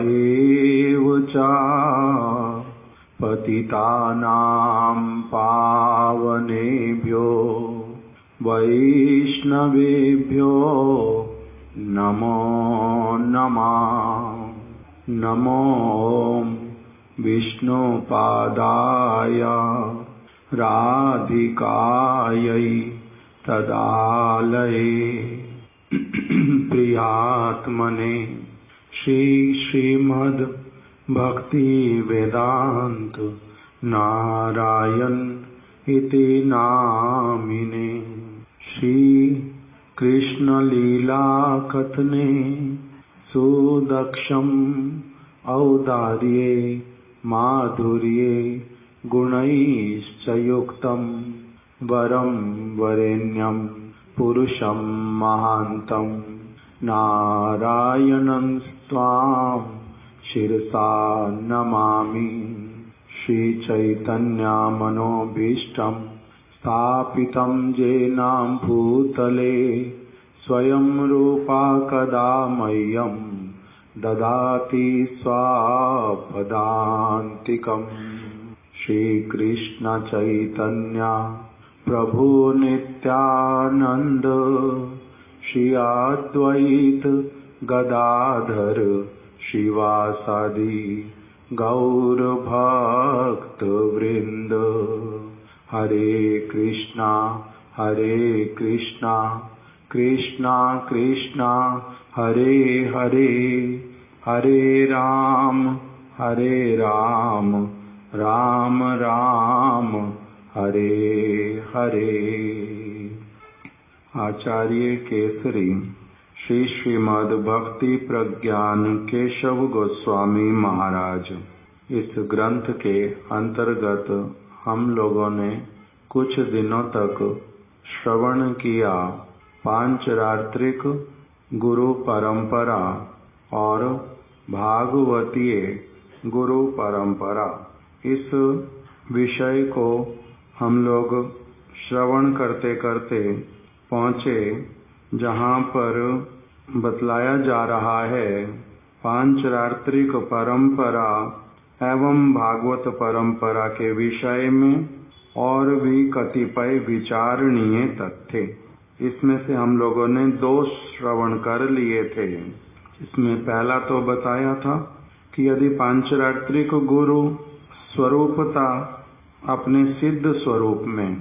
एव च पतितानां पावनेभ्यो वैष्णवेभ्यो नमो नमः। नमो विष्णुपादाय राधिकायै तदालये प्रियात्मने श्रीमद् भक्ति वेदांत नारायण इति नामिने। श्री कृष्ण लीला कथने सुदक्षम् औदार्ये माधुर्ये गुणैश्च युक्तं वरं वरेण्यं पुरुषं महान्तं नारायणं त्वां शिरसा नमामि। श्रीचैतन्यमनोभीष्टं स्थापितं येन भूतले स्वयं रूपा कदा मह्यं ददाति स्वापदान्तिकम्। श्रीकृष्ण चैतन्य प्रभु नित्यानंद श्री अद्वैत गदाधर शिवासादि गौर भक्त वृंद। हरे कृष्णा कृष्णा कृष्णा हरे हरे, हरे राम राम राम हरे हरे। आचार्य केसरी श्री श्रीमद् भक्ति प्रज्ञान केशव गोस्वामी महाराज। इस ग्रंथ के अंतर्गत हम लोगों ने कुछ दिनों तक श्रवण किया पांचरात्रिक गुरु परंपरा और भागवतीय गुरु परंपरा। इस विषय को हम लोग श्रवण करते करते पहुँचे जहाँ पर बतलाया जा रहा है पांचरात्रिक परंपरा एवं भागवत परंपरा के विषय में और भी कतिपय विचारणीय तथ्य। इसमें से हम लोगों ने 2 श्रवण कर लिए थे। इसमें पहला तो बताया था कि यदि पांचरात्रिक गुरु स्वरूपता अपने सिद्ध स्वरूप में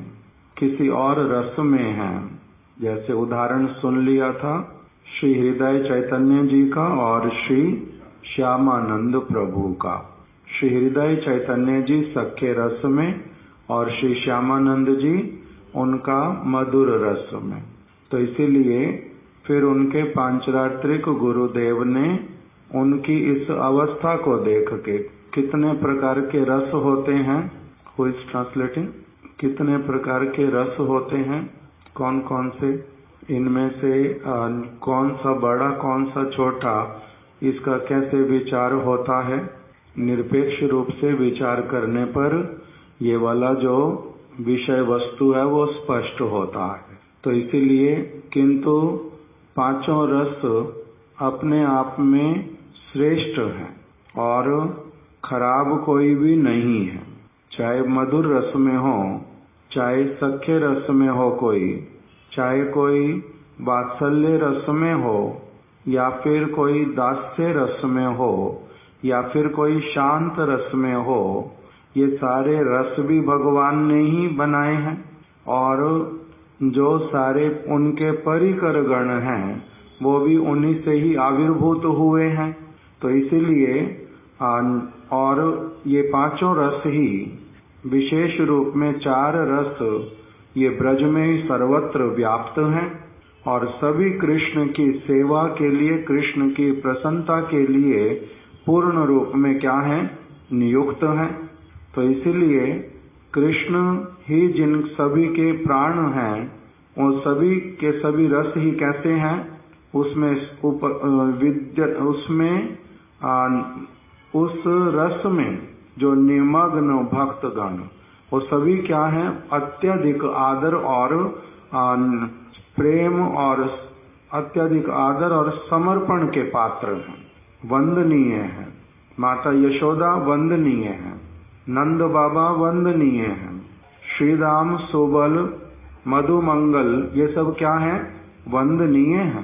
किसी और रस में है, जैसे उदाहरण सुन लिया था श्री हृदय चैतन्य जी का और श्री श्यामानंद प्रभु का। श्री हृदय चैतन्य जी सख्य रस में और श्री श्यामानंद जी उनका मधुर रस में। तो इसीलिए फिर उनके पांचरात्रिक गुरुदेव ने उनकी इस अवस्था को देख के कितने प्रकार के रस होते हैं, हु इज ट्रांसलेटिंग, कितने प्रकार के रस होते हैं, कौन कौन से, इनमें से कौन सा बड़ा कौन सा छोटा, इसका कैसे विचार होता है। निरपेक्ष रूप से विचार करने पर ये वाला जो विषय वस्तु है वो स्पष्ट होता है। तो इसीलिए किंतु पांचों रस अपने आप में श्रेष्ठ हैं और खराब कोई भी नहीं है। चाहे मधुर रस में हो, चाहे सख्य रस में हो कोई, चाहे कोई वात्सल्य रस में हो, या फिर कोई दास्य रस में हो, या फिर कोई शांत रस में हो, ये सारे रस भी भगवान ने ही बनाए हैं और जो सारे उनके परिकर गण हैं वो भी उन्हीं से ही आविर्भूत हुए हैं। तो इसीलिए और ये पांचों रस ही विशेष रूप में 4 रस ये ब्रज में ही सर्वत्र व्याप्त हैं और सभी कृष्ण की सेवा के लिए, कृष्ण की प्रसन्नता के लिए पूर्ण रूप में क्या है, नियुक्त हैं। तो इसीलिए कृष्ण ही जिन सभी के प्राण हैं, उन सभी के सभी रस ही कैसे हैं, उसमें उस रस में जो निमग्न भक्तगण वो सभी क्या हैं, अत्यधिक आदर और प्रेम और अत्यधिक आदर और समर्पण के पात्र हैं। वंदनीय है, माता यशोदा वंदनीय है, नंद बाबा वंदनीय है, श्री राम, सुबल, मधुमंगल, ये सब क्या है? वंदनीय है,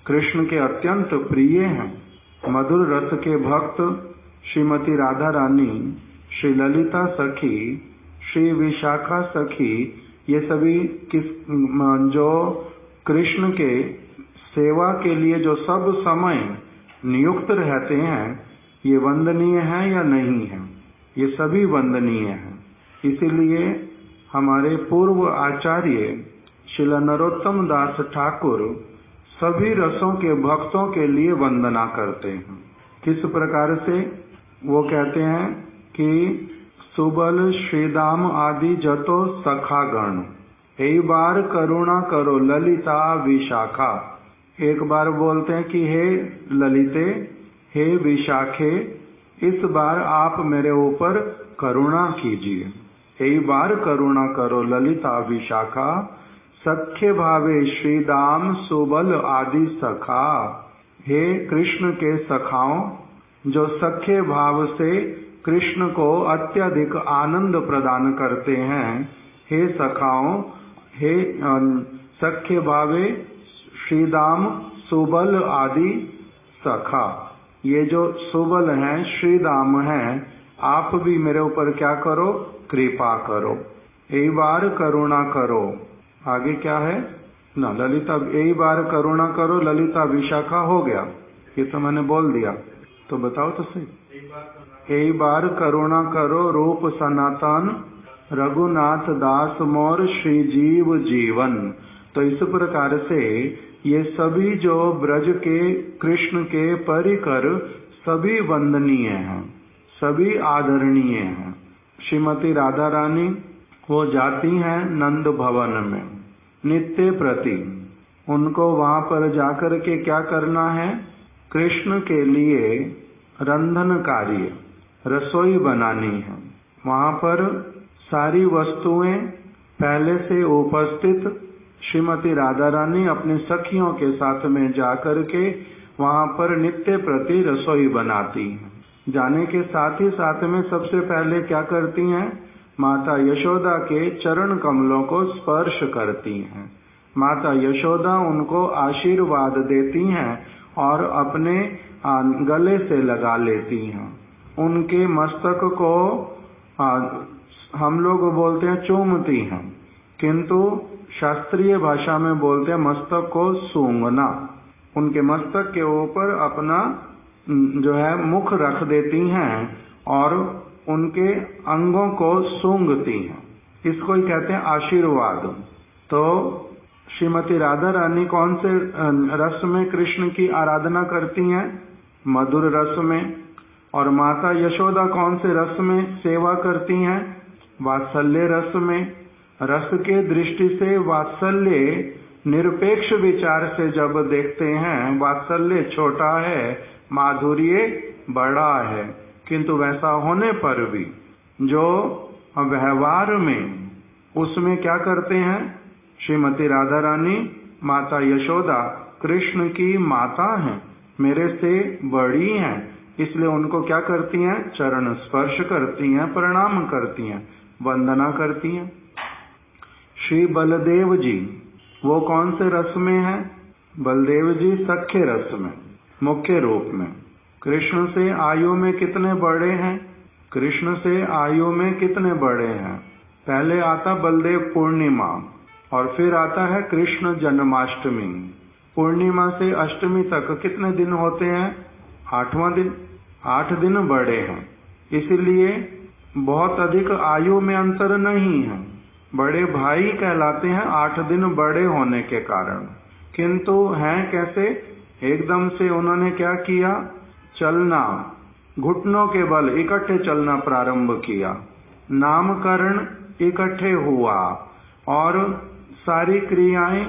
कृष्ण के अत्यंत प्रिय हैं। मधुर रस के भक्त श्रीमती राधा रानी, श्री ललिता सखी, श्री विशाखा सखी, ये सभी जो कृष्ण के सेवा के लिए जो सब समय नियुक्त रहते हैं, ये वंदनीय है या नहीं है? ये सभी वंदनीय हैं। इसीलिए हमारे पूर्व आचार्य श्रील नरोत्तम दास ठाकुर सभी रसों के भक्तों के लिए वंदना करते हैं। किस प्रकार से? वो कहते हैं कि सुबल श्रीदाम आदि जतो सखागण, एक बार करुणा करो ललिता विशाखा। एक बार बोलते हैं कि हे ललिते, हे विशाखे, इस बार आप मेरे ऊपर करुणा कीजिए। एक बार करुणा करो ललिता विशाखा, सख्य भावे श्रीदाम सुबल आदि सखा। हे कृष्ण के सखाओं, जो सख्य भाव से कृष्ण को अत्यधिक आनंद प्रदान करते हैं, हे सखाओं, हे सख्य भावे श्रीदाम सुबल आदि सखा। ये जो सुबल हैं, श्रीदाम हैं, आप भी मेरे ऊपर क्या करो? कृपा करो, एक बार करुणा करो। आगे क्या है ना? ललिता, एक बार करुणा करो ललिता विशाखा हो गया, ये तो मैंने बोल दिया, तो बताओ तो सही। एक बार करुणा करो रूप सनातन, रघुनाथ दास मोर श्री जीव जीवन। तो इस प्रकार से ये सभी जो ब्रज के कृष्ण के परिकर सभी वंदनीय हैं, सभी आदरणीय हैं। श्रीमती राधा रानी वो जाती हैं नंद भवन में नित्य प्रति। उनको वहां पर जाकर के क्या करना है? कृष्ण के लिए रंधन कार्य, रसोई बनानी है। वहां पर सारी वस्तुएं पहले से उपस्थित श्रीमती राधा रानी अपने सखियों के साथ में जाकर के वहां पर नित्य प्रति रसोई बनाती हैं। जाने के साथ ही साथ में सबसे पहले क्या करती हैं? माता यशोदा के चरण कमलों को स्पर्श करती हैं। माता यशोदा उनको आशीर्वाद देती हैं और अपने गले से लगा लेती हैं। उनके मस्तक को हम लोग बोलते हैं चूमती हैं, किंतु शास्त्रीय भाषा में बोलते हैं मस्तक को सूंघना। उनके मस्तक के ऊपर अपना जो है मुख रख देती हैं और उनके अंगों को सूंघती हैं। इसको ही कहते हैं आशीर्वाद। तो श्रीमती राधा रानी कौन से रस में कृष्ण की आराधना करती हैं? मधुर रस में। और माता यशोदा कौन से रस में सेवा करती हैं? वात्सल्य रस में। रस के दृष्टि से वात्सल्य निरपेक्ष विचार से जब देखते हैं, वात्सल्य छोटा है, माधुर्य बड़ा है, किंतु वैसा होने पर भी जो व्यवहार में उसमें क्या करते हैं? श्रीमती राधा रानी, माता यशोदा कृष्ण की माता हैं, मेरे से बड़ी हैं, इसलिए उनको क्या करती हैं? चरण स्पर्श करती हैं, प्रणाम करती हैं, वंदना करती हैं। श्री बलदेव जी वो कौन से रस में हैं? बलदेव जी सख्य रस में, मुख्य रूप में। कृष्ण से आयु में कितने बड़े हैं? कृष्ण से आयु में कितने बड़े हैं? पहले आता बलदेव पूर्णिमा और फिर आता है कृष्ण जन्माष्टमी। पूर्णिमा से अष्टमी तक कितने दिन होते हैं? 8वां दिन। 8 दिन बड़े हैं, इसीलिए बहुत अधिक आयु में अंतर नहीं है। बड़े भाई कहलाते हैं 8 दिन बड़े होने के कारण। किंतु हैं कैसे? एकदम से उन्होंने क्या किया? चलना, घुटनों के बल इकट्ठे चलना प्रारंभ किया। नामकरण इकट्ठे हुआ और सारी क्रियाएं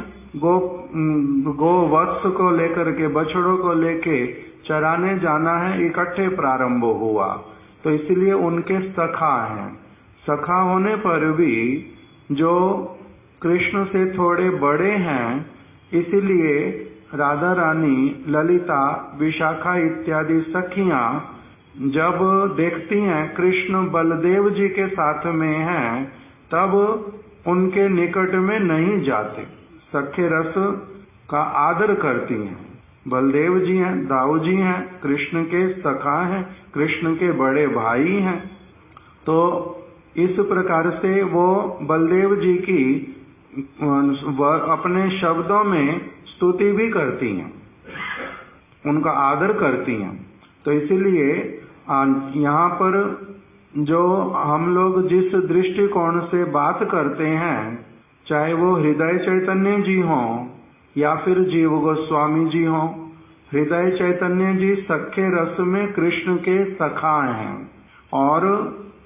गोवत्स को लेकर के, बछड़ों को लेके चराने जाना है, इकट्ठे प्रारंभ हुआ। तो इसलिए उनके सखा हैं। सखा होने पर भी जो कृष्ण से थोड़े बड़े हैं, इसलिए राधा रानी, ललिता, विशाखा इत्यादि सखियां जब देखती हैं कृष्ण बलदेव जी के साथ में हैं, तब उनके निकट में नहीं जाते, सखे रस का आदर करती हैं। बलदेव जी हैं, दाऊ जी हैं, कृष्ण के सखा हैं, कृष्ण के बड़े भाई हैं। तो इस प्रकार से वो बलदेव जी की अपने शब्दों में स्तुति भी करती हैं, उनका आदर करती हैं। तो इसीलिए यहाँ पर जो हम लोग जिस दृष्टिकोण से बात करते हैं, चाहे वो हृदय चैतन्य जी हों या फिर जीव गोस्वामी जी हों, हृदय चैतन्य जी सखे रस में कृष्ण के सखा हैं और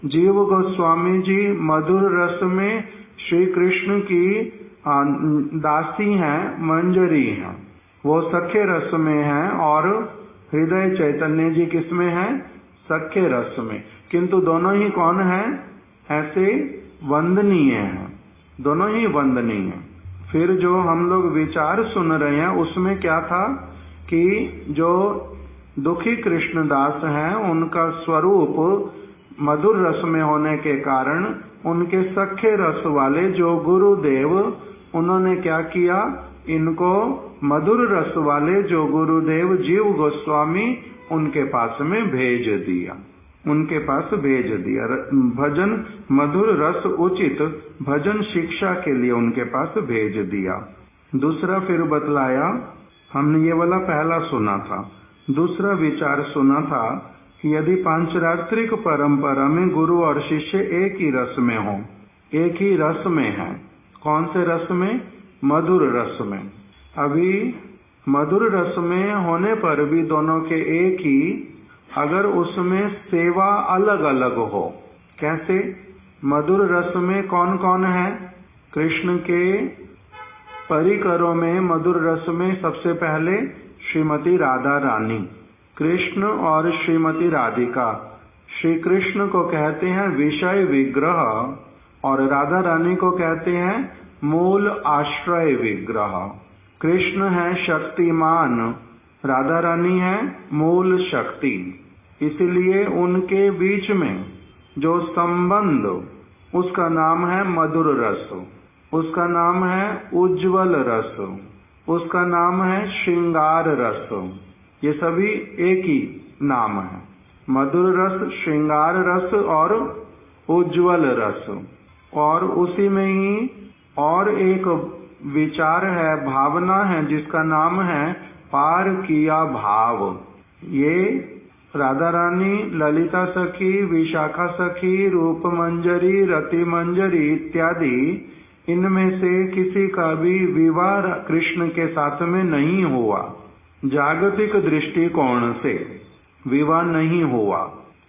जीव गोस्वामी जी मधुर रस में श्री कृष्ण की दासी हैं, मंजरी हैं, वो सखे रस में हैं और हृदय चैतन्य जी किसमें हैं? सखे रस में। किंतु दोनों ही कौन हैं? ऐसे वंदनीय हैं, दोनों ही वंदनीय हैं। फिर जो हम लोग विचार सुन रहे हैं उसमें क्या था कि जो दुखी कृष्णदास हैं उनका स्वरूप मधुर रस में होने के कारण उनके सखे रस वाले जो गुरुदेव, उन्होंने क्या किया, इनको मधुर रस वाले जो गुरुदेव जीव गोस्वामी उनके पास में भेज दिया, उनके पास भेज दिया। भजन मधुर रस उचित भजन शिक्षा के लिए उनके पास भेज दिया। दूसरा फिर बतलाया, हमने ये वाला पहला सुना था। दूसरा विचार सुना था कि यदि पांचरात्रिक परंपरा में गुरु और शिष्य एक ही रस में हो, एक ही रस में है, कौन से रस में? मधुर रस में। अभी मधुर रस में होने पर भी दोनों के एक ही, अगर उसमें सेवा अलग अलग हो, कैसे? मधुर रस में कौन कौन है? कृष्ण के परिकरों में मधुर रस में सबसे पहले श्रीमती राधा रानी, कृष्ण और श्रीमती राधिका। श्री कृष्ण को कहते हैं विषय विग्रह और राधा रानी को कहते हैं मूल आश्रय विग्रह। कृष्ण है शक्तिमान, राधा रानी है मूल शक्ति। इसलिए उनके बीच में जो संबंध, उसका नाम है मधुर रस, उसका नाम है उज्ज्वल रस, उसका नाम है श्रृंगार रस। ये सभी एक ही नाम है, मधुर रस, श्रृंगार रस और उज्ज्वल रस। और उसी में ही और एक विचार है, भावना है, जिसका नाम है पार किया भाव। ये राधा रानी, ललिता सखी, विशाखा सखी, रूप मंजरी, रति मंजरी इत्यादि, इनमें से किसी का भी विवाह कृष्ण के साथ में नहीं हुआ। जागतिक दृष्टिकोण से विवाह नहीं हुआ।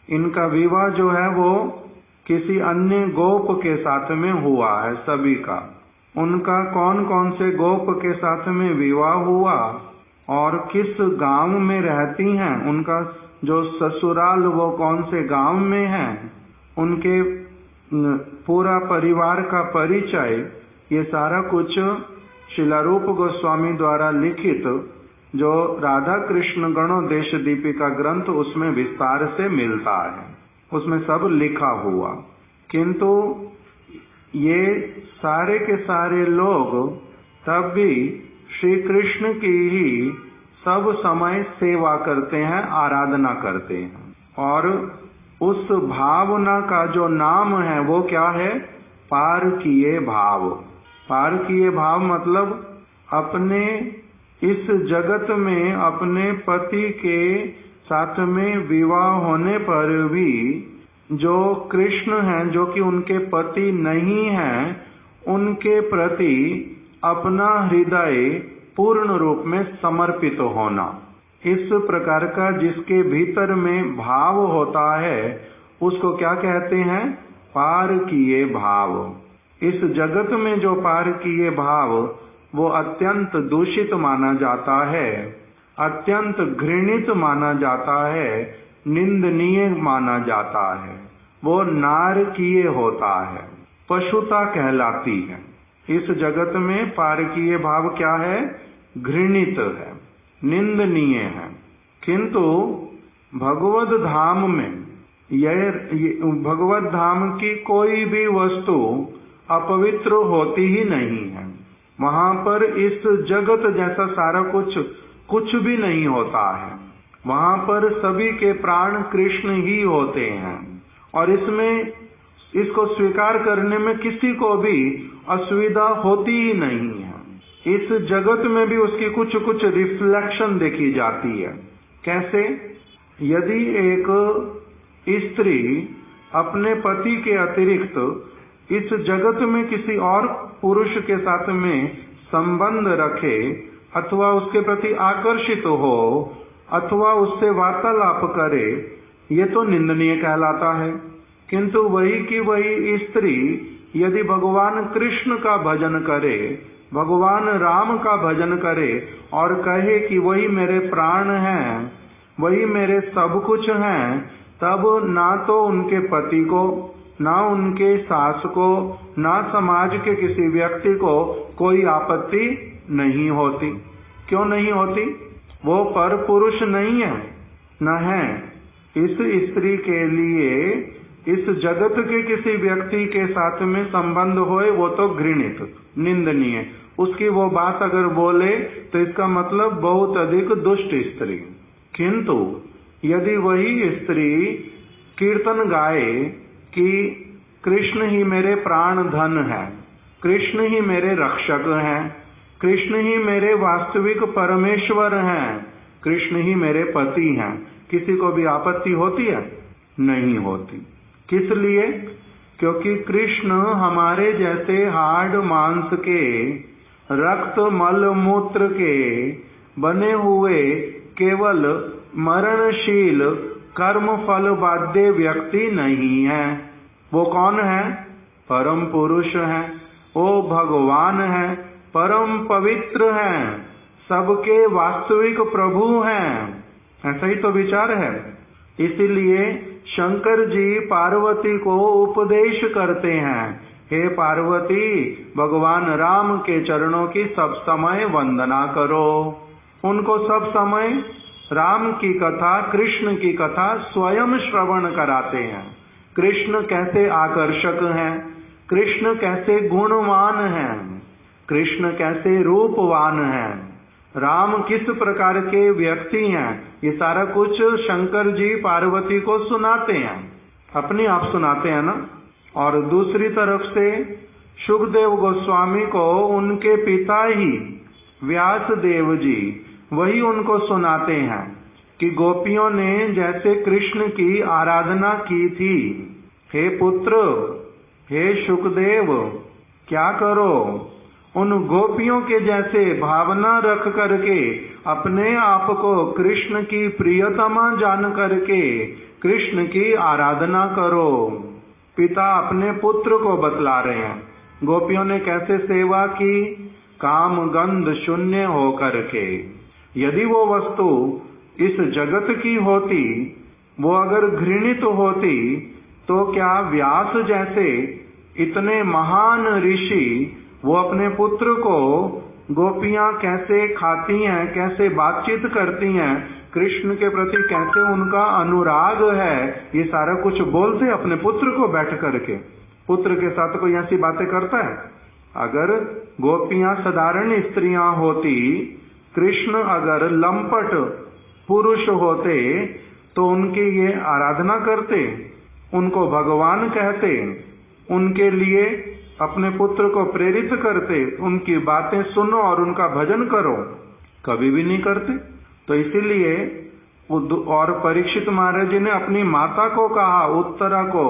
इनका विवाह जो है वो किसी अन्य गोप के साथ में हुआ है सभी का। उनका कौन कौन से गोप के साथ में विवाह हुआ और किस गांव में रहती हैं, उनका जो ससुराल वो कौन से गांव में है, उनके पूरा परिवार का परिचय, ये सारा कुछ शिलारूप गोस्वामी द्वारा लिखित जो राधा कृष्ण गणोदेश दीपिका ग्रंथ, उसमें विस्तार से मिलता है, उसमें सब लिखा हुआ। किंतु ये सारे के सारे लोग तब भी श्री कृष्ण की ही सब समय सेवा करते हैं, आराधना करते हैं। और उस भावना का जो नाम है वो क्या है? पार किए भाव। पार किए भाव मतलब अपने इस जगत में अपने पति के साथ में विवाह होने पर भी जो कृष्ण हैं, जो कि उनके पति नहीं हैं, उनके प्रति अपना हृदय पूर्ण रूप में समर्पित होना। इस प्रकार का जिसके भीतर में भाव होता है उसको क्या कहते हैं? पार किए भाव। इस जगत में जो पार किए भाव वो अत्यंत दूषित माना जाता है, अत्यंत घृणित माना जाता है, निंदनीय माना जाता है, वो नारकीय होता है, पशुता कहलाती है। इस जगत में पार किए भाव क्या है? घृणित है। निंदनीय है। किंतु भगवत धाम में भगवत धाम की कोई भी वस्तु अपवित्र होती ही नहीं है। वहां पर इस जगत जैसा सारा कुछ भी नहीं होता है। वहां पर सभी के प्राण कृष्ण ही होते हैं और इसको स्वीकार करने में किसी को भी असुविधा होती ही नहीं है। इस जगत में भी उसकी कुछ रिफ्लेक्शन देखी जाती है। कैसे? यदि एक स्त्री अपने पति के अतिरिक्त इस जगत में किसी और पुरुष के साथ में संबंध रखे अथवा उसके प्रति आकर्षित हो अथवा उससे वार्तालाप करे, ये तो निंदनीय कहलाता है। किंतु वही की वही स्त्री यदि भगवान कृष्ण का भजन करे, भगवान राम का भजन करे और कहे कि वही मेरे प्राण हैं, वही मेरे सब कुछ हैं, तब ना तो उनके पति को, ना उनके सास को, ना समाज के किसी व्यक्ति को कोई आपत्ति नहीं होती। क्यों नहीं होती? वो पर पुरुष नहीं है, न है। इस स्त्री के लिए इस जगत के किसी व्यक्ति के साथ में संबंध होए वो तो घृणित, निंदनीय। उसकी वो बात अगर बोले तो इसका मतलब बहुत अधिक दुष्ट स्त्री। किंतु यदि वही स्त्री कीर्तन गाए कि कृष्ण ही मेरे प्राण धन है, कृष्ण ही मेरे रक्षक हैं, कृष्ण ही मेरे वास्तविक परमेश्वर हैं, कृष्ण ही मेरे पति हैं, किसी को भी आपत्ति होती है? नहीं होती। किस लिए? क्योंकि कृष्ण हमारे जैसे हाड़ मांस के, रक्त मल मूत्र के बने हुए केवल मरणशील कर्म फल बाध्य व्यक्ति नहीं है। वो कौन है? परम पुरुष है, वो भगवान है, परम पवित्र हैं, सबके वास्तविक प्रभु हैं। ऐसा ही तो विचार है। इसीलिए शंकर जी पार्वती को उपदेश करते हैं, हे पार्वती, भगवान राम के चरणों की सब समय वंदना करो। उनको सब समय राम की कथा, कृष्ण की कथा स्वयं श्रवण कराते हैं। कृष्ण कैसे आकर्षक हैं, कृष्ण कैसे गुणवान हैं, कृष्ण कैसे रूपवान हैं, राम किस प्रकार के व्यक्ति हैं, ये सारा कुछ शंकर जी पार्वती को सुनाते हैं, अपने आप सुनाते हैं ना। और दूसरी तरफ से शुकदेव गोस्वामी को उनके पिता ही व्यास देव जी वही उनको सुनाते हैं कि गोपियों ने जैसे कृष्ण की आराधना की थी, हे पुत्र, हे शुकदेव, क्या करो, उन गोपियों के जैसे भावना रख करके अपने आप को कृष्ण की प्रियतमा जान करके कृष्ण की आराधना करो। पिता अपने पुत्र को बतला रहे हैं, गोपियों ने कैसे सेवा की, काम गंध शून्य हो करके। यदि वो वस्तु इस जगत की होती, वो अगर घृणित होती, तो क्या व्यास जैसे इतने महान ऋषि वो अपने पुत्र को गोपियां कैसे खाती हैं, कैसे बातचीत करती हैं, कृष्ण के प्रति कैसे उनका अनुराग है, ये सारा कुछ बोलते अपने पुत्र को बैठ करके। पुत्र के साथ कोई ऐसी बातें करता है? अगर गोपियां साधारण स्त्रियां होती, कृष्ण अगर लंपट पुरुष होते, तो उनकी ये आराधना करते, उनको भगवान कहते, उनके लिए अपने पुत्र को प्रेरित करते, उनकी बातें सुनो और उनका भजन करो? कभी भी नहीं करते। तो इसीलिए और परीक्षित महाराज जी ने अपनी माता को कहा, उत्तरा को,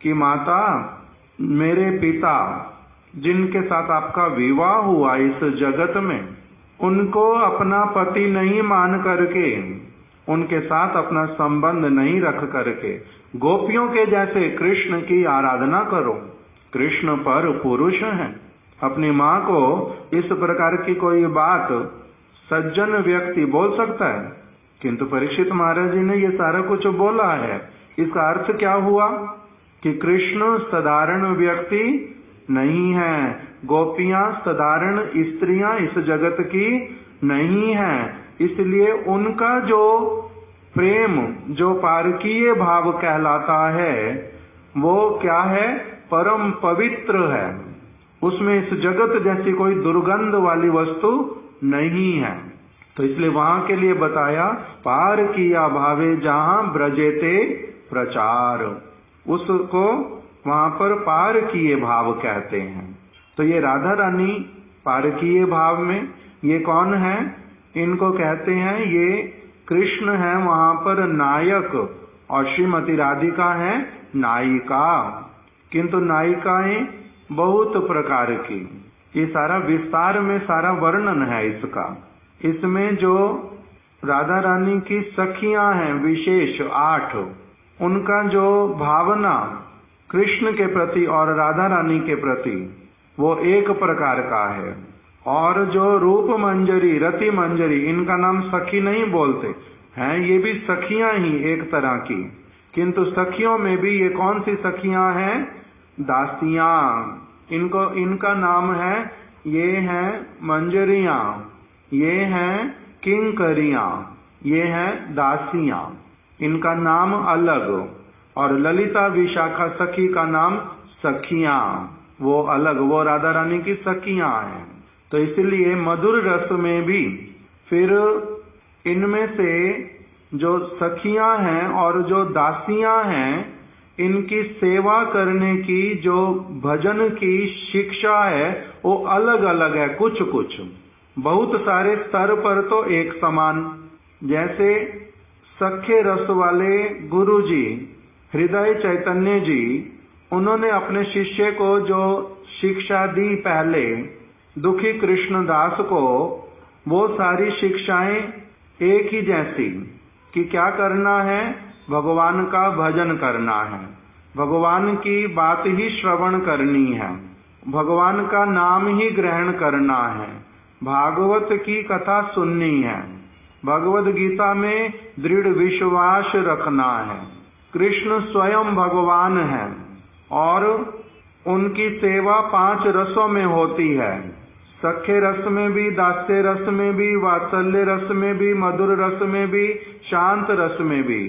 कि माता, मेरे पिता जिनके साथ आपका विवाह हुआ इस जगत में, उनको अपना पति नहीं मान करके, उनके साथ अपना संबंध नहीं रख करके गोपियों के जैसे कृष्ण की आराधना करो। कृष्ण पर पुरुष हैं। अपनी माँ को इस प्रकार की कोई बात सज्जन व्यक्ति बोल सकता है? किंतु परीक्षित महाराज जी ने ये सारा कुछ बोला है। इसका अर्थ क्या हुआ? कि कृष्ण साधारण व्यक्ति नहीं है, गोपियां साधारण स्त्रियां इस जगत की नहीं है। इसलिए उनका जो प्रेम, जो पारकीय भाव कहलाता है, वो क्या है? परम पवित्र है। उसमें इस जगत जैसी कोई दुर्गंध वाली वस्तु नहीं है। तो इसलिए वहां के लिए बताया पारकीया भावे जहां ब्रजेते प्रचार, उसको वहां पर पारकीय भाव कहते हैं। तो ये राधा रानी पारकीय भाव में, ये कौन है? इनको कहते हैं, ये कृष्ण है वहां पर नायक और श्रीमती राधिका है नायिका। किंतु नायिकाएं बहुत प्रकार की, ये सारा विस्तार में सारा वर्णन है इसका। इसमें जो राधा रानी की सखियां हैं विशेष 8, उनका जो भावना कृष्ण के प्रति और राधा रानी के प्रति वो एक प्रकार का है। और जो रूप मंजरी, रति मंजरी, इनका नाम सखी नहीं बोलते हैं, ये भी सखियां ही एक तरह की। किंतु सखियों में भी ये कौन सी सखियां हैं? दासियां। इनका नाम है, ये हैं मंजरियां, ये हैं किंकरियां, ये हैं दासियां। इनका नाम अलग। और ललिता विशाखा सखी का नाम सखियां, वो अलग, वो राधा रानी की सखियां हैं। तो इसलिए मधुर रस में भी फिर इनमें से जो सखियां हैं और जो दासियां हैं, इनकी सेवा करने की जो भजन की शिक्षा है वो अलग अलग है। कुछ कुछ बहुत सारे स्तर पर तो एक समान, जैसे सख्य रस वाले गुरु जी हृदय चैतन्य जी, उन्होंने अपने शिष्य को जो शिक्षा दी पहले दुखी कृष्णदास को, वो सारी शिक्षाएं एक ही जैसी कि क्या करना है? भगवान का भजन करना है, भगवान की बात ही श्रवण करनी है, भगवान का नाम ही ग्रहण करना है, भागवत की कथा सुननी है, भगवद गीता में दृढ़ विश्वास रखना है, कृष्ण स्वयं भगवान है और उनकी सेवा 5 रसों में होती है। सख्य रस में भी, दास्य रस में भी, वात्सल्य रस में भी, मधुर रस में भी, शांत रस में भी,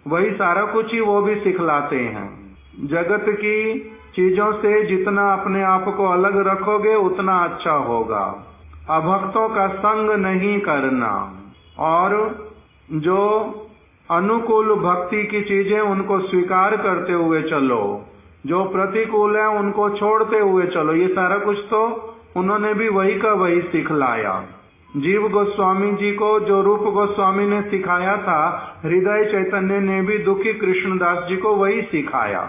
वही सारा कुछ ही वो भी सिखलाते हैं। जगत की चीजों से जितना अपने आप को अलग रखोगे उतना अच्छा होगा। अभक्तों का संग नहीं करना और जो अनुकूल भक्ति की चीजें उनको स्वीकार करते हुए चलो, जो प्रतिकूल है उनको छोड़ते हुए चलो। ये सारा कुछ तो उन्होंने भी वही का वही सिखलाया। जीव गोस्वामी जी को जो रूप गोस्वामी ने सिखाया था, हृदय चैतन्य ने भी दुखी कृष्णदास जी को वही सिखाया।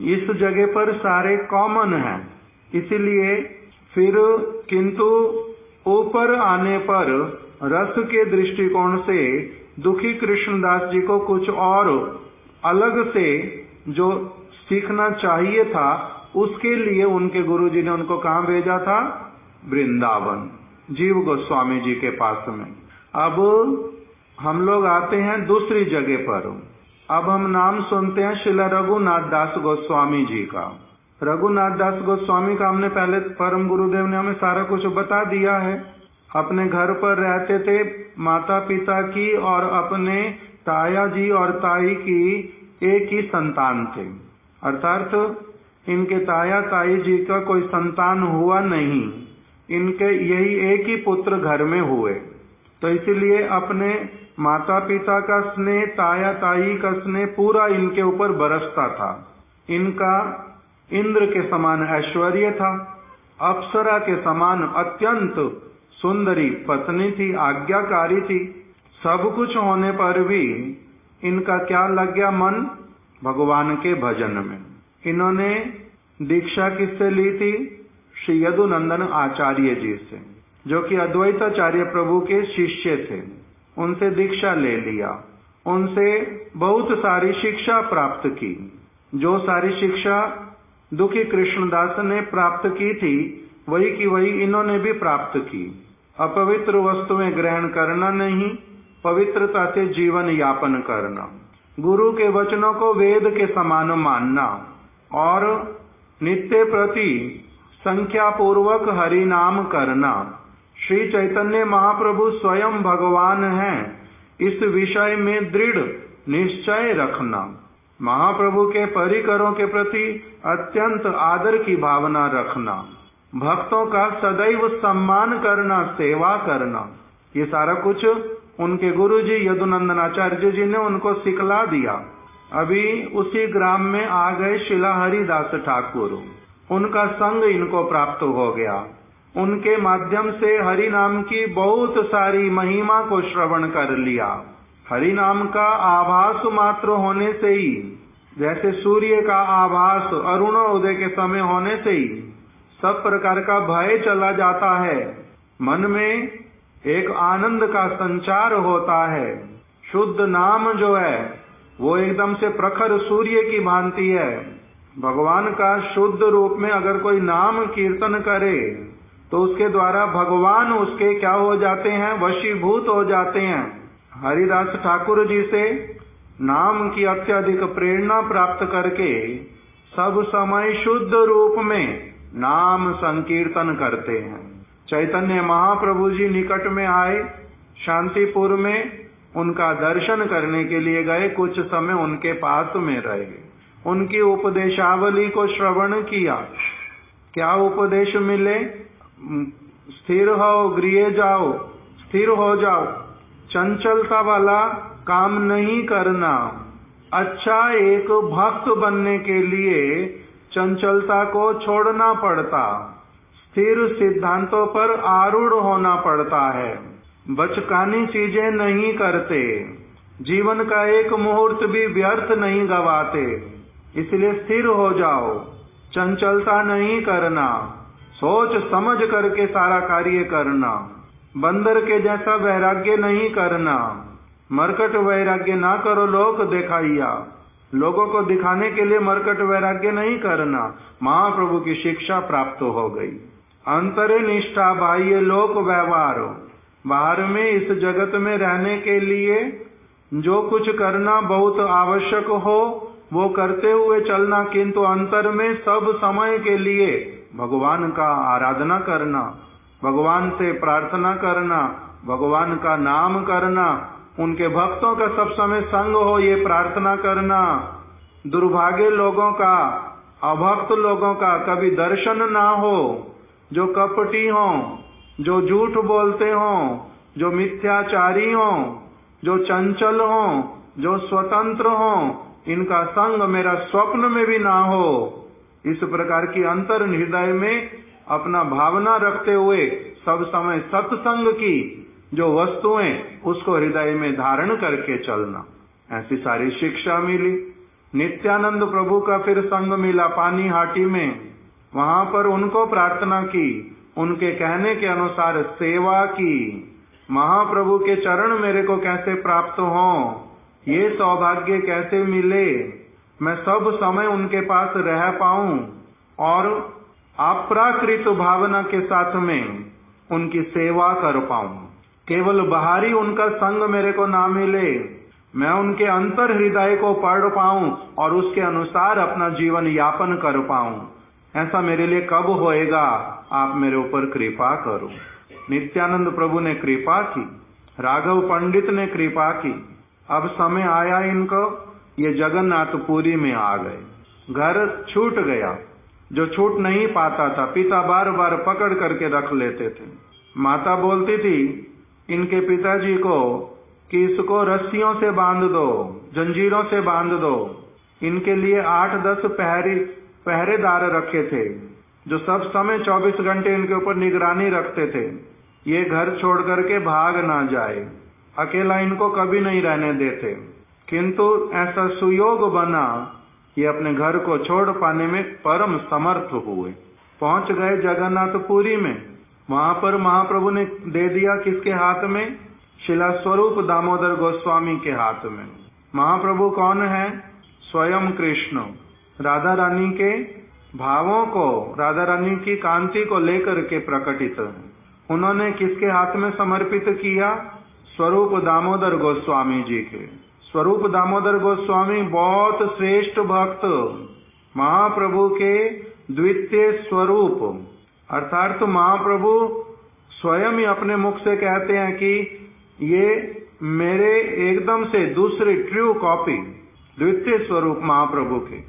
इस जगह पर सारे कॉमन हैं, इसीलिए फिर किंतु ऊपर आने पर रस के दृष्टिकोण से दुखी कृष्णदास जी को कुछ और अलग से जो सीखना चाहिए था, उसके लिए उनके गुरु जी ने उनको कहाँ भेजा था? वृंदावन, जीव गोस्वामी जी के पास में। अब हम लोग आते हैं दूसरी जगह पर। अब हम नाम सुनते हैं श्रील रघुनाथ दास गोस्वामी जी का। रघुनाथ दास गोस्वामी का हमने पहले परम गुरुदेव ने हमें सारा कुछ बता दिया है। अपने घर पर रहते थे, माता पिता की और अपने ताया जी और ताई की एक ही संतान थे, अर्थात इनके ताया ताई जी का कोई संतान हुआ नहीं, इनके यही एक ही पुत्र घर में हुए। तो इसीलिए अपने माता पिता का स्नेह, ताया ताई का स्नेह पूरा इनके ऊपर बरसता था। इनका इंद्र के समान ऐश्वर्य था, अप्सरा के समान अत्यंत सुंदरी पत्नी थी, आज्ञाकारी थी। सब कुछ होने पर भी इनका क्या लग गया मन? भगवान के भजन में। इन्होंने दीक्षा किससे ली थी? श्री यदुनंदन आचार्य जी से, जो कि अद्वैताचार्य प्रभु के शिष्य थे। उनसे दीक्षा ले लिया, उनसे बहुत सारी शिक्षा प्राप्त की। जो सारी शिक्षा दुखी कृष्णदास ने प्राप्त की थी, वही की वही इन्होंने भी प्राप्त की। अपवित्र वस्तुएं ग्रहण करना नहीं, पवित्रता से जीवन यापन करना, गुरु के वचनों को वेद के समान मानना और नित्य प्रति संख्या पूर्वक हरि नाम करना, श्री चैतन्य महाप्रभु स्वयं भगवान हैं, इस विषय में दृढ़ निश्चय रखना। महाप्रभु के परिकरों के प्रति अत्यंत आदर की भावना रखना, भक्तों का सदैव सम्मान करना, सेवा करना, ये सारा कुछ उनके गुरुजी यदुनंदनाचार्य जी ने उनको सिखला दिया। अभी उसी ग्राम में आ गए शिला हरिदास ठाकुर, उनका संग इनको प्राप्त हो गया। उनके माध्यम से हरि नाम की बहुत सारी महिमा को श्रवण कर लिया। हरि नाम का आभास मात्र होने से ही, जैसे सूर्य का आभास अरुणोदय के समय होने से ही सब प्रकार का भय चला जाता है, मन में एक आनंद का संचार होता है। शुद्ध नाम जो है वो एकदम से प्रखर सूर्य की भांति है। भगवान का शुद्ध रूप में अगर कोई नाम कीर्तन करे तो उसके द्वारा भगवान उसके क्या हो जाते हैं, वशीभूत हो जाते हैं। हरिदास ठाकुर जी से नाम की अत्यधिक प्रेरणा प्राप्त करके सब समय शुद्ध रूप में नाम संकीर्तन करते हैं। चैतन्य महाप्रभु जी निकट में आए, शांतिपुर में उनका दर्शन करने के लिए गए, कुछ समय उनके पास में रहे, उनकी उपदेशावली को श्रवण किया। क्या उपदेश मिले? स्थिर हो, गृह जाओ, स्थिर हो जाओ, चंचलता वाला काम नहीं करना। अच्छा एक भक्त बनने के लिए चंचलता को छोड़ना पड़ता, स्थिर सिद्धांतों पर आरूढ़ होना पड़ता है, बचकानी चीजें नहीं करते, जीवन का एक मुहूर्त भी व्यर्थ नहीं गवाते। इसलिए स्थिर हो जाओ, चंचलता नहीं करना, सोच समझ करके सारा कार्य करना, बंदर के जैसा वैराग्य नहीं करना, मरकट वैराग्य ना करो लोक दिखाइया, लोगों को दिखाने के लिए मरकट वैराग्य नहीं करना। महाप्रभु की शिक्षा प्राप्त हो गई। अंतरे निष्ठा बाह्य लोक व्यवहार, बाहर में इस जगत में रहने के लिए जो कुछ करना बहुत आवश्यक हो वो करते हुए चलना, किंतु अंतर में सब समय के लिए भगवान का आराधना करना, भगवान से प्रार्थना करना, भगवान का नाम करना, उनके भक्तों का सब समय संग हो ये प्रार्थना करना। दुर्भाग्य लोगों का, अभक्त लोगों का कभी दर्शन ना हो, जो कपटी हों, जो झूठ बोलते हों, जो मिथ्याचारी हों, जो चंचल हों, जो स्वतंत्र हों, इनका संग मेरा स्वप्न में भी ना हो। इस प्रकार की अंतर हृदय में अपना भावना रखते हुए सब समय सत्संग की जो वस्तुएं उसको हृदय में धारण करके चलना, ऐसी सारी शिक्षा मिली। नित्यानंद प्रभु का फिर संग मिला पानी हाटी में, वहां पर उनको प्रार्थना की, उनके कहने के अनुसार सेवा की। महाप्रभु के चरण मेरे को कैसे प्राप्त हों, ये सौभाग्य कैसे मिले, मैं सब समय उनके पास रह पाऊं और अप्राकृत भावना के साथ में उनकी सेवा कर पाऊं। केवल बाहरी उनका संग मेरे को ना मिले, मैं उनके अंतर हृदय को पढ़ पाऊं और उसके अनुसार अपना जीवन यापन कर पाऊं। ऐसा मेरे लिए कब होएगा? आप मेरे ऊपर कृपा करो। नित्यानंद प्रभु ने कृपा की, राघव पंडित ने कृपा की। अब समय आया इनको, ये जगन्नाथपुरी में आ गए। घर छूट गया, जो छूट नहीं पाता था पिता बार बार पकड़ करके रख लेते थे। माता बोलती थी इनके पिताजी को कि इसको रस्सियों से बांध दो, जंजीरों से बांध दो। इनके लिए 8-10 पहरेदार रखे थे जो सब समय 24 घंटे इनके ऊपर निगरानी रखते थे, ये घर छोड़ करके भाग ना जाए, अकेला इनको कभी नहीं रहने देते। किंतु ऐसा सुयोग बना, ये अपने घर को छोड़ पाने में परम समर्थ हुए। पहुंच गए जगन्नाथपुरी में, वहां पर महाप्रभु ने दे दिया किसके हाथ में? शिला स्वरूप दामोदर गोस्वामी के हाथ में। महाप्रभु कौन है? स्वयं कृष्ण। राधा रानी के भावों को, राधा रानी की कांति को लेकर के प्रकटित है। उन्होंने किसके हाथ में समर्पित किया? स्वरूप दामोदर गोस्वामी जी के। स्वरूप दामोदर गोस्वामी बहुत श्रेष्ठ भक्त, महाप्रभु के द्वितीय स्वरूप, अर्थात महाप्रभु स्वयं ही अपने मुख से कहते हैं कि ये मेरे एकदम से दूसरी ट्रू कॉपी, द्वितीय स्वरूप महाप्रभु के।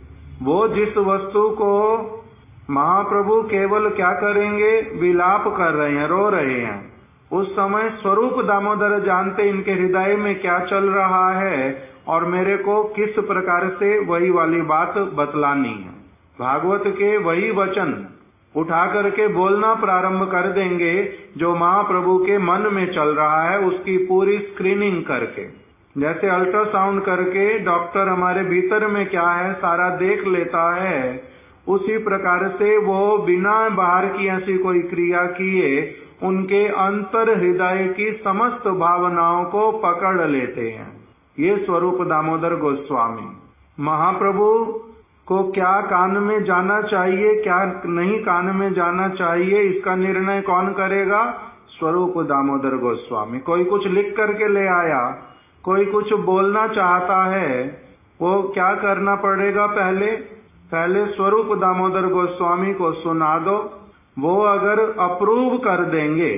वो जिस वस्तु को महाप्रभु केवल क्या करेंगे, विलाप कर रहे हैं, रो रहे हैं, उस समय स्वरूप दामोदर जानते इनके हृदय में क्या चल रहा है और मेरे को किस प्रकार से वही वाली बात बतलानी है। भागवत के वही वचन उठा करके बोलना प्रारंभ कर देंगे जो महाप्रभु के मन में चल रहा है, उसकी पूरी स्क्रीनिंग करके। जैसे अल्ट्रासाउंड करके डॉक्टर हमारे भीतर में क्या है सारा देख लेता है, उसी प्रकार से वो बिना बाहर की ऐसी कोई क्रिया किए उनके अंतर हृदय की समस्त भावनाओं को पकड़ लेते हैं। ये स्वरूप दामोदर गोस्वामी। महाप्रभु को क्या कान में जाना चाहिए, क्या नहीं कान में जाना चाहिए, इसका निर्णय कौन करेगा? स्वरूप दामोदर गोस्वामी। कोई कुछ लिख करके ले आया, कोई कुछ बोलना चाहता है, वो क्या करना पड़ेगा? पहले स्वरूप दामोदर गोस्वामी को सुना दो। वो अगर अप्रूव कर देंगे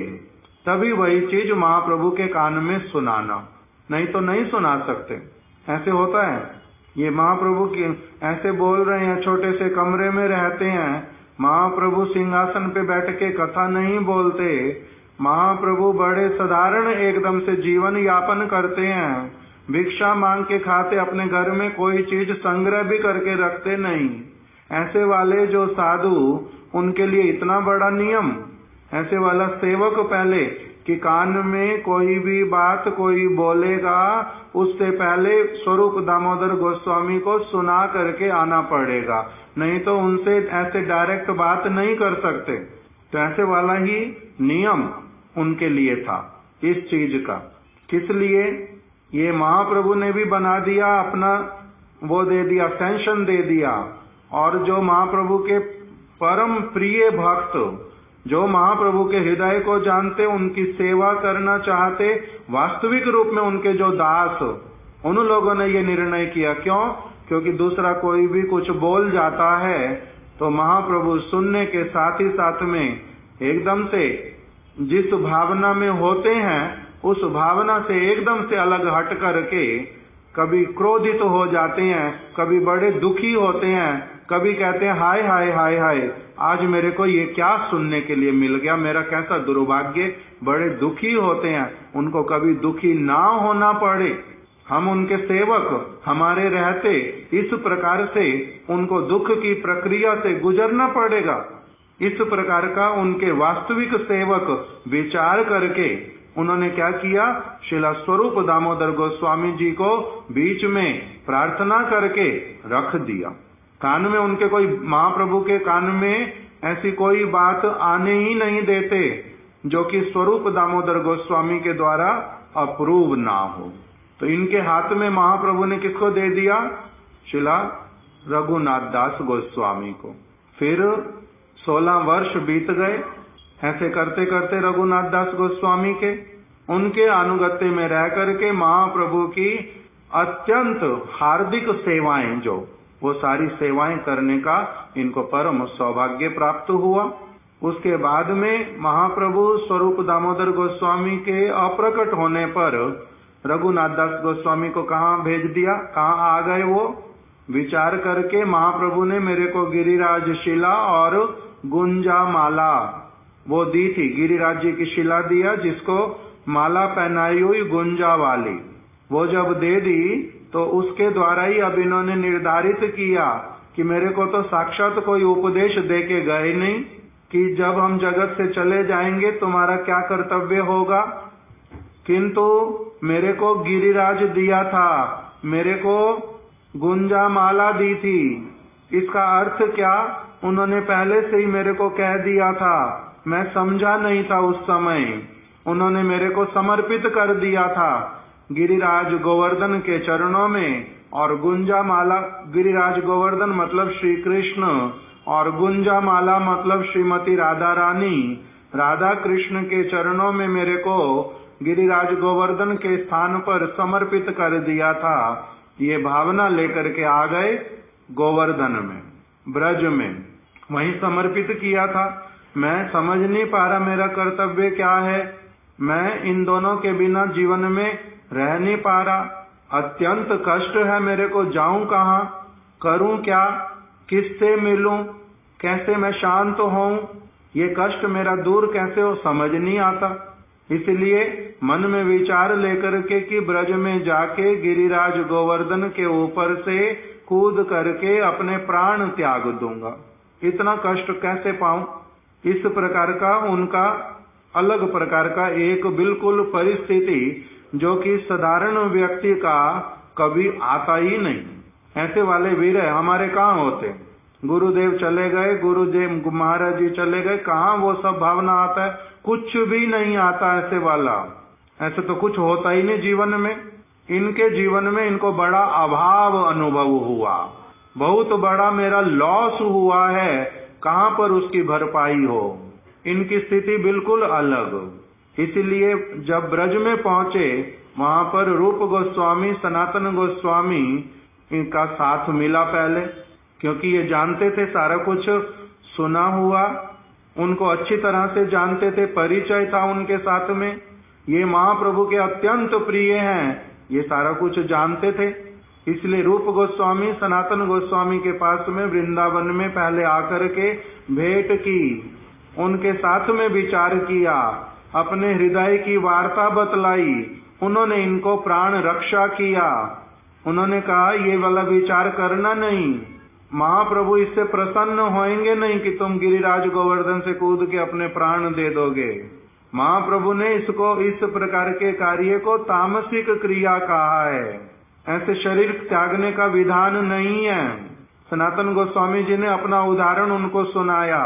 तभी वही चीज महाप्रभु के कान में सुनाना, नहीं तो नहीं सुना सकते। ऐसे होता है, ये महाप्रभु की ऐसे बोल रहे हैं, छोटे से कमरे में रहते हैं, महाप्रभु सिंहासन पे बैठ के कथा नहीं बोलते, महाप्रभु बड़े साधारण एकदम से जीवन यापन करते हैं, भिक्षा मांग के खाते, अपने घर में कोई चीज संग्रह भी करके रखते नहीं। ऐसे वाले जो साधु, उनके लिए इतना बड़ा नियम। ऐसे वाला सेवक पहले कि कान में कोई भी बात कोई बोलेगा उससे पहले स्वरूप दामोदर गोस्वामी को सुना करके आना पड़ेगा, नहीं तो उनसे ऐसे डायरेक्ट बात नहीं कर सकते। तो ऐसे वाला ही नियम उनके लिए था इस चीज का। किस लिए? ये महाप्रभु ने भी बना दिया, अपना वो दे दिया, सेंशन दे दिया। और जो महाप्रभु के परम प्रिय भक्त, जो महाप्रभु के हृदय को जानते, उनकी सेवा करना चाहते, वास्तविक रूप में उनके जो दास, उन लोगों ने ये निर्णय किया। क्यों? क्योंकि दूसरा कोई भी कुछ बोल जाता है तो महाप्रभु सुनने के साथ ही साथ में एकदम से जिस भावना में होते हैं उस भावना से एकदम से अलग हट करके कभी क्रोधित हो जाते हैं, कभी बड़े दुखी होते हैं, कभी कहते हैं हाय हाय हाय हाय, आज मेरे को ये क्या सुनने के लिए मिल गया, मेरा कैसा दुर्भाग्य। बड़े दुखी होते हैं। उनको कभी दुखी ना होना पड़े, हम उनके सेवक, हमारे रहते इस प्रकार से उनको दुख की प्रक्रिया से गुजरना पड़ेगा। इस प्रकार का उनके वास्तविक सेवक विचार करके उन्होंने क्या किया, श्रीला स्वरूप दामोदर गोस्वामी जी को बीच में प्रार्थना करके रख दिया। कान में उनके कोई, महाप्रभु के कान में ऐसी कोई बात आने ही नहीं देते जो कि स्वरूप दामोदर गोस्वामी के द्वारा अप्रूव ना हो। तो इनके हाथ में महाप्रभु ने किसको दे दिया? श्रीला रघुनाथ दास गोस्वामी को। फिर 16 वर्ष बीत गए। ऐसे करते करते रघुनाथ दास गोस्वामी के उनके अनुगत्य में रह करके महाप्रभु की अत्यंत हार्दिक सेवाएं, जो वो सारी सेवाएं करने का इनको परम सौभाग्य प्राप्त हुआ। उसके बाद में महाप्रभु स्वरूप दामोदर गोस्वामी के अप्रकट होने पर रघुनाथ दास गोस्वामी को कहाँ भेज दिया, कहाँ आ गए वो? विचार करके महाप्रभु ने मेरे को गिरिराज शिला और गुंजा माला वो दी थी, गिरिराज जी की शिला दिया जिसको माला पहनाई हुई गुंजा वाली, वो जब दे दी तो उसके द्वारा ही अब इन्होंने निर्धारित किया कि मेरे को तो साक्षात कोई उपदेश दे के गए नहीं कि जब हम जगत से चले जाएंगे तुम्हारा क्या कर्तव्य होगा, किंतु मेरे को गिरिराज दिया था, मेरे को गुंजा माला दी थी। इसका अर्थ क्या? उन्होंने पहले से ही मेरे को कह दिया था, मैं समझा नहीं था उस समय, उन्होंने मेरे को समर्पित कर दिया था गिरिराज गोवर्धन के चरणों में। और गुंजा माला, गिरिराज गोवर्धन मतलब श्री कृष्ण और गुंजा माला मतलब श्रीमती राधा रानी, राधा कृष्ण के चरणों में मेरे को गिरिराज गोवर्धन के स्थान पर समर्पित कर दिया था। ये भावना लेकर के आ गए गोवर्धन में, ब्रज में, वहीं समर्पित किया था। मैं समझ नहीं पा रहा मेरा कर्तव्य क्या है। मैं इन दोनों के बिना जीवन में रह नहीं पा रहा। अत्यंत कष्ट है मेरे को। जाऊं कहाँ, करूं क्या, किससे मिलूं, कैसे मैं शांत होऊं, ये कष्ट मेरा दूर कैसे हो, समझ नहीं आता। इसलिए मन में विचार लेकर के कि ब्रज में जाके गिरिराज गोवर्धन के ऊपर से कूद करके अपने प्राण त्याग दूंगा। इतना कष्ट कैसे पाऊं। इस प्रकार का उनका अलग प्रकार का एक बिल्कुल परिस्थिति जो कि साधारण व्यक्ति का कभी आता ही नहीं। ऐसे वाले वीर हमारे कहाँ होते। गुरुदेव चले गए, गुरुदेव महाराज जी चले गए, कहाँ वो सब भावना आता है। कुछ भी नहीं आता ऐसे वाला। ऐसे तो कुछ होता ही नहीं जीवन में। इनके जीवन में इनको बड़ा अभाव अनुभव हुआ, बहुत बड़ा मेरा लॉस हुआ है, कहाँ पर उसकी भरपाई हो। इनकी स्थिति बिल्कुल अलग। इसलिए जब ब्रज में पहुंचे वहां पर रूप गोस्वामी सनातन गोस्वामी इनका साथ मिला पहले, क्योंकि ये जानते थे सारा कुछ सुना हुआ, उनको अच्छी तरह से जानते थे, परिचय था उनके साथ में। ये महाप्रभु के अत्यंत प्रिय हैं, ये सारा कुछ जानते थे। इसलिए रूप गोस्वामी सनातन गोस्वामी के पास में वृंदावन में पहले आकर के भेंट की, उनके साथ में विचार किया, अपने हृदय की वार्ता बतलाई। उन्होंने इनको प्राण रक्षा किया। उन्होंने कहा ये वाला विचार करना नहीं, महाप्रभु इससे प्रसन्न होंगे नहीं कि तुम गिरिराज गोवर्धन से कूद के अपने प्राण दे दोगे। महाप्रभु ने इसको इस प्रकार के कार्य को तामसिक क्रिया कहा है। ऐसे शरीर त्यागने का विधान नहीं है। सनातन गोस्वामी जी ने अपना उदाहरण उनको सुनाया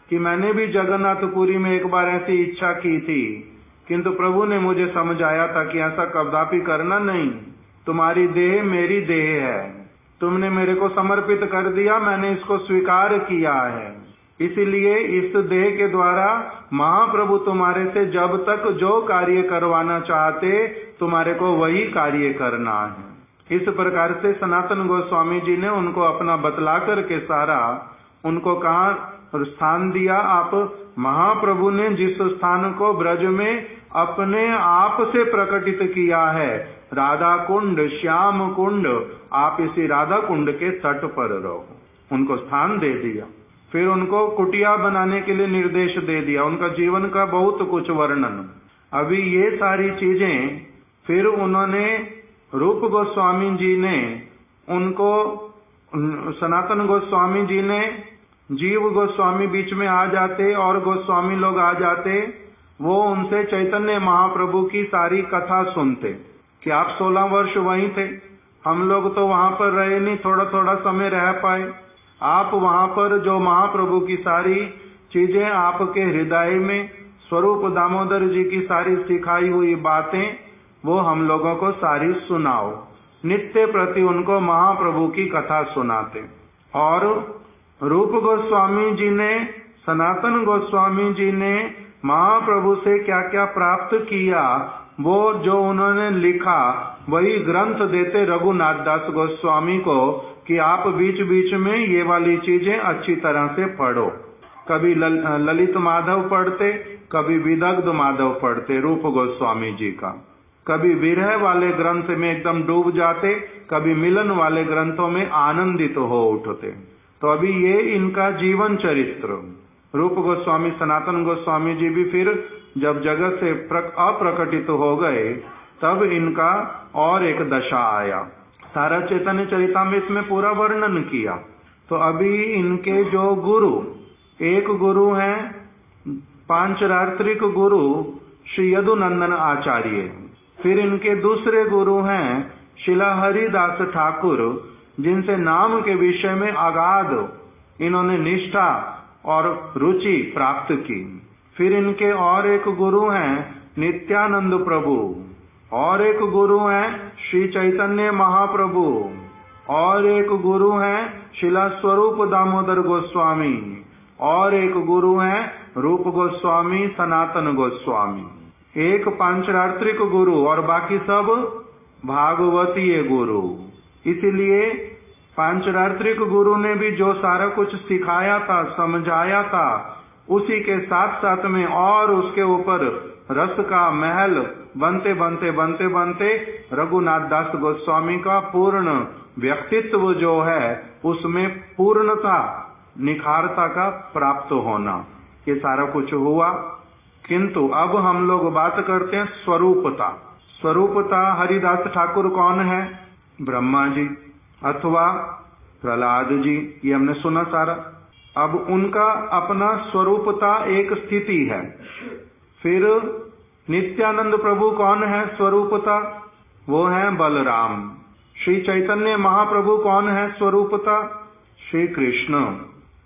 कि मैंने भी जगन्नाथपुरी में एक बार ऐसी इच्छा की थी, किंतु प्रभु ने मुझे समझाया था कि ऐसा कदापि करना नहीं। तुम्हारी देह मेरी देह है, तुमने मेरे को समर्पित कर दिया, मैंने इसको स्वीकार किया है। इसीलिए इस देह के द्वारा महाप्रभु तुम्हारे से जब तक जो कार्य करवाना चाहते तुम्हारे को वही कार्य करना है। इस प्रकार से सनातन गोस्वामी जी ने उनको अपना बतला करके सारा उनको कहा स्थान दिया। आप महाप्रभु ने जिस स्थान को ब्रज में अपने आप से प्रकटित किया है, राधा कुंड श्याम कुंड, आप इसी राधा कुंड के तट पर रहो, उनको स्थान दे दिया। फिर उनको कुटिया बनाने के लिए निर्देश दे दिया, उनका जीवन का बहुत कुछ वर्णन। अभी ये सारी चीजें फिर उन्होंने रूप गोस्वामी जी ने उनको, सनातन गोस्वामी जी ने, जीव गोस्वामी बीच में आ जाते और गोस्वामी लोग आ जाते, वो उनसे चैतन्य महाप्रभु की सारी कथा सुनते कि आप 16 वर्ष वहीं थे, हम लोग तो वहां पर रहे नहीं, थोड़ा थोड़ा समय रह पाए। आप वहां पर जो महाप्रभु की सारी चीजें आपके हृदय में, स्वरूप दामोदर जी की सारी सिखाई हुई बातें, वो हम लोगों को सारी सुनाओ। नित्य प्रति उनको महाप्रभु की कथा सुनाते। और रूप गोस्वामी जी ने, सनातन गोस्वामी जी ने महाप्रभु से क्या क्या प्राप्त किया, वो जो उन्होंने लिखा वही ग्रंथ देते रघुनाथ दास गोस्वामी को कि आप बीच बीच में ये वाली चीजें अच्छी तरह से पढ़ो। कभी ललित माधव पढ़ते, कभी विदग्ध माधव पढ़ते रूप गोस्वामी जी का, कभी विरह वाले ग्रंथ में एकदम डूब जाते, कभी मिलन वाले ग्रंथों में आनंदित हो उठते। तो अभी ये इनका जीवन चरित्र। रूप गोस्वामी सनातन गोस्वामी जी भी फिर जब जगत से अप्रकटित हो गए तब इनका और एक दशा आया। सारा चैतन्य चरितामृत में पूरा वर्णन किया। तो अभी इनके जो गुरु, एक गुरु हैं पांचरात्रिक गुरु श्री यदुनंदन आचार्य, फिर इनके दूसरे गुरु हैं शिला हरिदास ठाकुर, जिनसे नाम के विषय में अगाध इन्होंने निष्ठा और रुचि प्राप्त की। फिर इनके और एक गुरु हैं नित्यानंद प्रभु, और एक गुरु हैं श्री चैतन्य महाप्रभु, और एक गुरु हैं शिला स्वरूप दामोदर गोस्वामी, और एक गुरु हैं रूप गोस्वामी सनातन गोस्वामी। एक पांचरात्रिक गुरु और बाकी सब भागवतीय गुरु। इसलिए पांचरात्रिक गुरु ने भी जो सारा कुछ सिखाया था, समझाया था, उसी के साथ साथ में और उसके ऊपर रस का महल बनते बनते बनते बनते रघुनाथ दास गोस्वामी का पूर्ण व्यक्तित्व जो है उसमें पूर्णता निखारता का प्राप्त होना, ये सारा कुछ हुआ। किंतु अब हम लोग बात करते हैं स्वरूपता। स्वरूपता हरिदास ठाकुर कौन है? ब्रह्मा जी अथवा प्रहलाद जी, ये हमने सुना सारा। अब उनका अपना स्वरूपता एक स्थिति है। फिर नित्यानंद प्रभु कौन है स्वरूपता? वो है बलराम। श्री चैतन्य महाप्रभु कौन है स्वरूपता? श्री कृष्ण,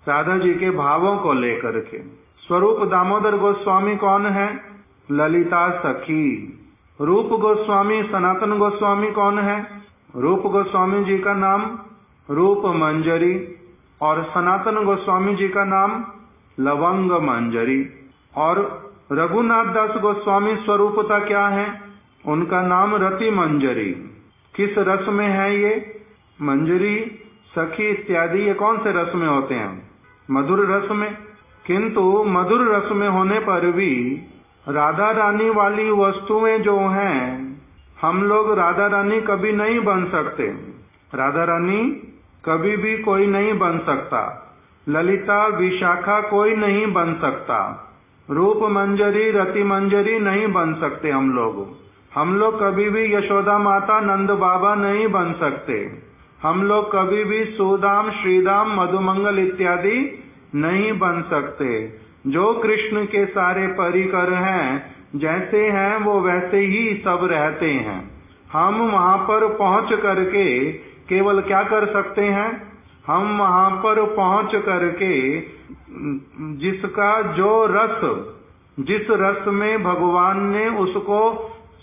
राधा जी के भावों को लेकर के। स्वरूप दामोदर गोस्वामी कौन है? ललिता सखी। रूप गोस्वामी सनातन गोस्वामी कौन है? रूप गोस्वामी जी का नाम रूप मंजरी और सनातन गोस्वामी जी का नाम लवंग मंजरी। और रघुनाथ दास गोस्वामी स्वरूपता क्या है? उनका नाम रति मंजरी। किस रस में है ये? मंजरी, सखी इत्यादि ये कौन से रस में होते हैं? मधुर रस में। किंतु मधुर रस में होने पर भी राधा रानी वाली वस्तुएं जो हैं, हम लोग राधा रानी कभी नहीं बन सकते। राधा रानी कभी भी कोई नहीं बन सकता। ललिता विशाखा कोई नहीं बन सकता। रूप मंजरी रति मंजरी नहीं बन सकते हम लोग कभी भी यशोदा माता नंद बाबा नहीं बन सकते। हम लोग कभी भी सुदाम श्रीदाम मधुमंगल इत्यादि नहीं बन सकते। जो कृष्ण के सारे परिकर हैं, जैसे हैं वो वैसे ही सब रहते हैं। हम वहां पर पहुंच करके केवल क्या कर सकते हैं? हम वहां पर पहुंच करके जिसका जो रस, जिस रस में भगवान ने उसको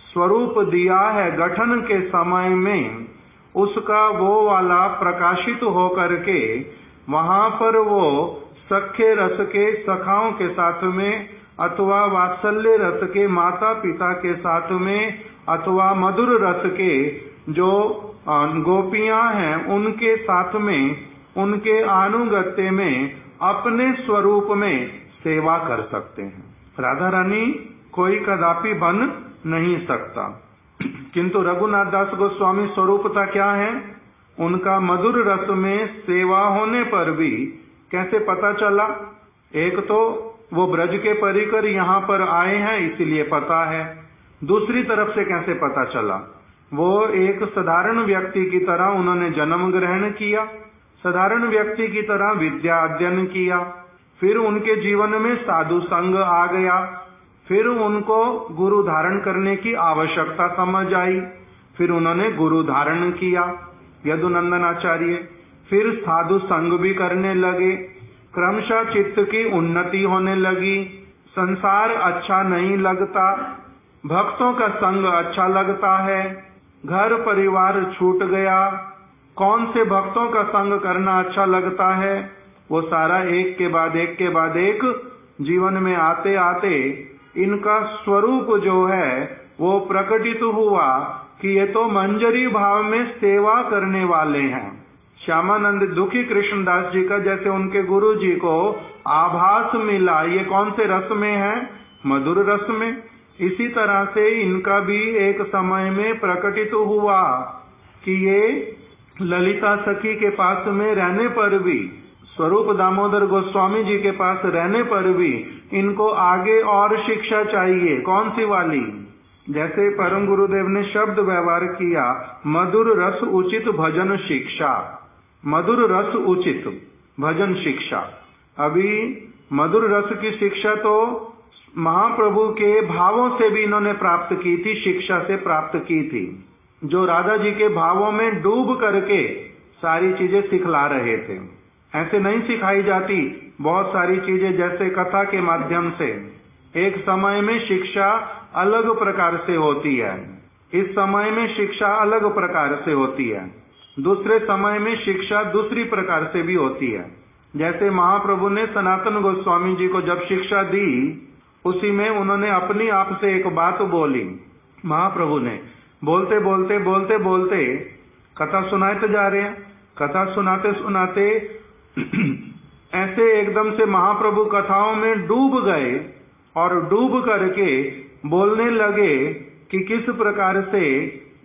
स्वरूप दिया है गठन के समय में, उसका वो वाला प्रकाशित हो करके वहां पर वो सख्य रस के सखाओं के साथ में अथवा वात्सल्य रस के माता पिता के साथ में अथवा मधुर रस के जो गोपियां हैं उनके साथ में, उनके अनुगत्य में अपने स्वरूप में सेवा कर सकते हैं। राधा रानी कोई कदापि बन नहीं सकता। किंतु रघुनाथ दास गोस्वामी स्वरूपता क्या है? उनका मधुर रस में सेवा होने पर भी कैसे पता चला? एक तो वो ब्रज के परिकर यहाँ पर आए हैं इसलिए पता है। दूसरी तरफ से कैसे पता चला? वो एक साधारण व्यक्ति की तरह उन्होंने जन्म ग्रहण किया, साधारण व्यक्ति की तरह विद्या अध्ययन किया, फिर उनके जीवन में साधु संग आ गया, फिर उनको गुरु धारण करने की आवश्यकता समझ आई, फिर उन्होंने गुरु धारण किया यदुनंदन आचार्य, फिर साधु संग भी करने लगे, क्रमशः चित्त की उन्नति होने लगी, संसार अच्छा नहीं लगता, भक्तों का संग अच्छा लगता है, घर परिवार छूट गया, कौन से भक्तों का संग करना अच्छा लगता है, वो सारा एक के बाद एक के बाद एक जीवन में आते आते इनका स्वरूप जो है वो प्रकटित हुआ कि ये तो मंजरी भाव में सेवा करने वाले हैं। श्यामानंद दुखी कृष्णदास जी का जैसे उनके गुरु जी को आभास मिला, ये कौन से रस में है? मधुर रस में। इसी तरह से इनका भी एक समय में प्रकटित हुआ कि ये ललिता सखी के पास में रहने पर भी, स्वरूप दामोदर गोस्वामी जी के पास रहने पर भी इनको आगे और शिक्षा चाहिए। कौन सी वाली? जैसे परम गुरुदेव ने शब्द व्यवहार किया, मधुर रस उचित भजन शिक्षा। मधुर रस उचित भजन शिक्षा। अभी मधुर रस की शिक्षा तो महाप्रभु के भावों से भी इन्होंने प्राप्त की थी, शिक्षा से प्राप्त की थी, जो राधा जी के भावों में डूब करके सारी चीजें सिखला रहे थे। ऐसे नहीं सिखाई जाती बहुत सारी चीजें, जैसे कथा के माध्यम से। एक समय में शिक्षा अलग प्रकार से होती है, इस समय में शिक्षा अलग प्रकार से होती है, दूसरे समय में शिक्षा दूसरी प्रकार से भी होती है। जैसे महाप्रभु ने सनातन गोस्वामी जी को जब शिक्षा दी, उसी में उन्होंने अपनी आप से एक बात बोली। महाप्रभु ने बोलते बोलते बोलते बोलते कथा सुनाते जा रहे हैं, कथा सुनाते सुनाते ऐसे एकदम से महाप्रभु कथाओं में डूब गए और डूब करके बोलने लगे कि किस प्रकार से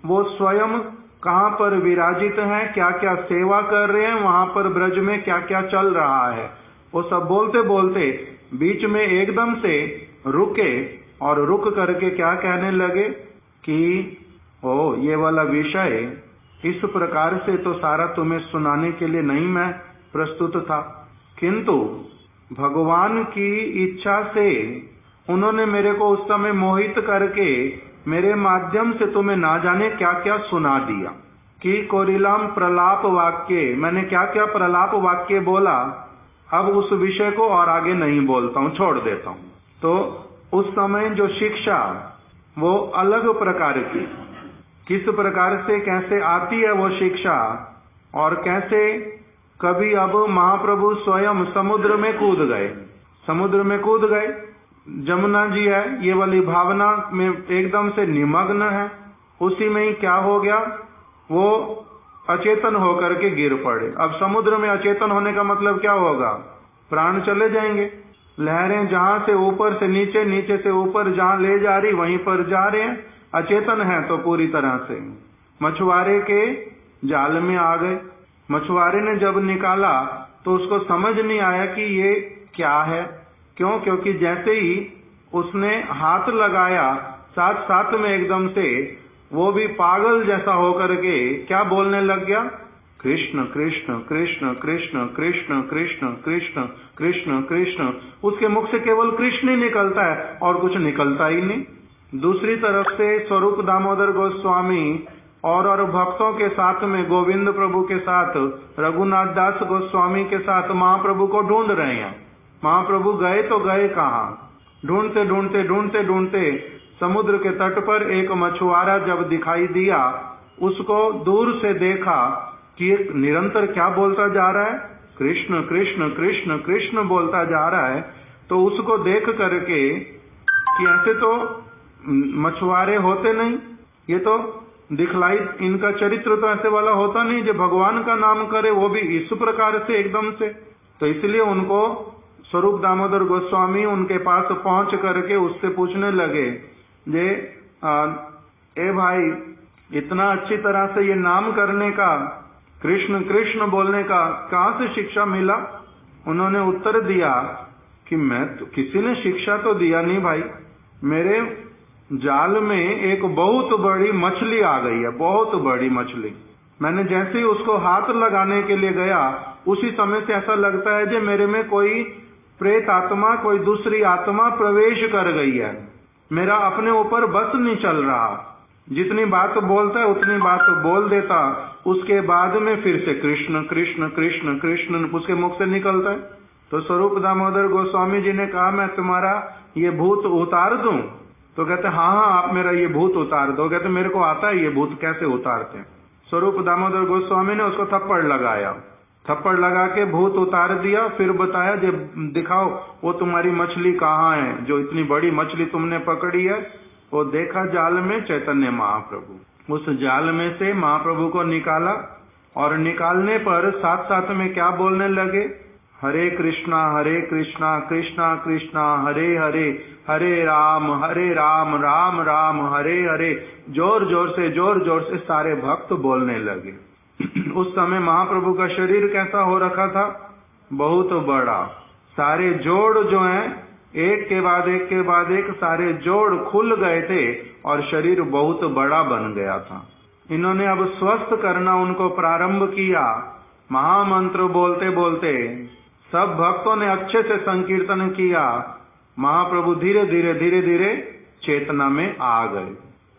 वो स्वयं कहाँ पर विराजित हैं, क्या क्या सेवा कर रहे हैं, वहां पर ब्रज में क्या क्या चल रहा है। वो सब बोलते बोलते बीच में एकदम से रुके और रुक करके क्या कहने लगे कि ओ ये वाला विषय इस प्रकार से तो सारा तुम्हें सुनाने के लिए नहीं मैं प्रस्तुत था, किंतु भगवान की इच्छा से उन्होंने मेरे को उस समय मोहित करके मेरे माध्यम से तुम्हें ना जाने क्या क्या सुना दिया कि कोरिलाम प्रलाप वाक्य, मैंने क्या क्या प्रलाप वाक्य बोला। अब उस विषय को और आगे नहीं बोलता हूँ, छोड़ देता हूँ। तो उस समय जो शिक्षा वो अलग प्रकार की, किस प्रकार से कैसे आती है वो शिक्षा, और कैसे कभी अब महाप्रभु स्वयं समुद्र में कूद गए, समुद्र में कूद गए। जमुना जी है ये वाली भावना में एकदम से निमग्न है, उसी में ही क्या हो गया, वो अचेतन होकर के गिर पड़े। अब समुद्र में अचेतन होने का मतलब क्या होगा, प्राण चले जाएंगे। लहरें जहां से ऊपर से नीचे, नीचे से ऊपर जहां ले जा रही वहीं पर जा रहे हैं, अचेतन है तो पूरी तरह से। मछुआरे के जाल में आ गए, मछुआरे ने जब निकाला तो उसको समझ नहीं आया कि ये क्या है, क्यों, क्योंकि जैसे ही उसने हाथ लगाया साथ साथ में एकदम से वो भी पागल जैसा होकर के क्या बोलने लग गया, कृष्ण कृष्ण कृष्ण कृष्ण कृष्ण कृष्ण कृष्ण कृष्ण कृष्ण। उसके मुख से केवल कृष्ण ही निकलता है और कुछ निकलता ही नहीं। दूसरी तरफ से स्वरूप दामोदर गोस्वामी और भक्तों के साथ में गोविंद प्रभु के साथ रघुनाथ दास गोस्वामी के साथ महाप्रभु को ढूंढ रहे हैं। महाप्रभु गए तो गए कहाँ, ढूंढते ढूंढते ढूंढते ढूंढते समुद्र के तट पर एक मछुआरा जब दिखाई दिया, उसको दूर से देखा कि एक निरंतर क्या बोलता जा रहा है, कृष्ण कृष्ण कृष्ण कृष्ण बोलता जा रहा है। तो उसको देख करके कि ऐसे तो मछुआरे होते नहीं, ये तो दिखलाई इनका चरित्र तो ऐसे वाला होता नहीं जो भगवान का नाम करे, वो भी इस प्रकार से एकदम से। तो इसलिए उनको स्वरूप दामोदर गोस्वामी उनके पास पहुंच करके उससे पूछने लगे, जे ए भाई इतना अच्छी तरह से ये नाम करने का, कृष्ण कृष्ण बोलने का कहाँ से शिक्षा मिला। उन्होंने उत्तर दिया कि मैं तो, किसी ने शिक्षा तो दिया नहीं भाई, मेरे जाल में एक बहुत बड़ी मछली आ गई है, बहुत बड़ी मछली। मैंने जैसे ही उसको हाथ लगाने के लिए गया उसी समय से ऐसा लगता है कि मेरे में कोई प्रेत आत्मा, कोई दूसरी आत्मा प्रवेश कर गई है, मेरा अपने ऊपर बस नहीं चल रहा। जितनी बात बोलता है उतनी बात बोल देता, उसके बाद में फिर से कृष्ण कृष्ण कृष्ण कृष्ण उसके मुख से निकलता है। तो स्वरूप दामोदर गोस्वामी जी ने कहा मैं तुम्हारा ये भूत उतार दूं? तो कहते हाँ हाँ आप मेरा ये भूत उतार दो। कहते मेरे को आता है ये भूत कैसे उतारते हैं। स्वरूप दामोदर गोस्वामी ने उसको थप्पड़ लगाया, थप्पड़ लगा के भूत उतार दिया। फिर बताया जे दिखाओ वो तुम्हारी मछली कहाँ है, जो इतनी बड़ी मछली तुमने पकड़ी है। वो देखा जाल में चैतन्य महाप्रभु, उस जाल में से महाप्रभु को निकाला और निकालने पर साथ साथ में क्या बोलने लगे, हरे कृष्णा कृष्णा कृष्णा हरे हरे, हरे राम राम राम हरे हरे। जोर जोर से सारे भक्त बोलने लगे। उस समय महाप्रभु का शरीर कैसा हो रखा था, बहुत बड़ा, सारे जोड़ जो हैं एक के बाद एक सारे जोड़ खुल गए थे और शरीर बहुत बड़ा बन गया था। इन्होंने अब स्वस्थ करना उनको प्रारंभ किया। महामंत्र बोलते बोलते सब भक्तों ने अच्छे से संकीर्तन किया। महाप्रभु धीरे धीरे चेतना में आ गए।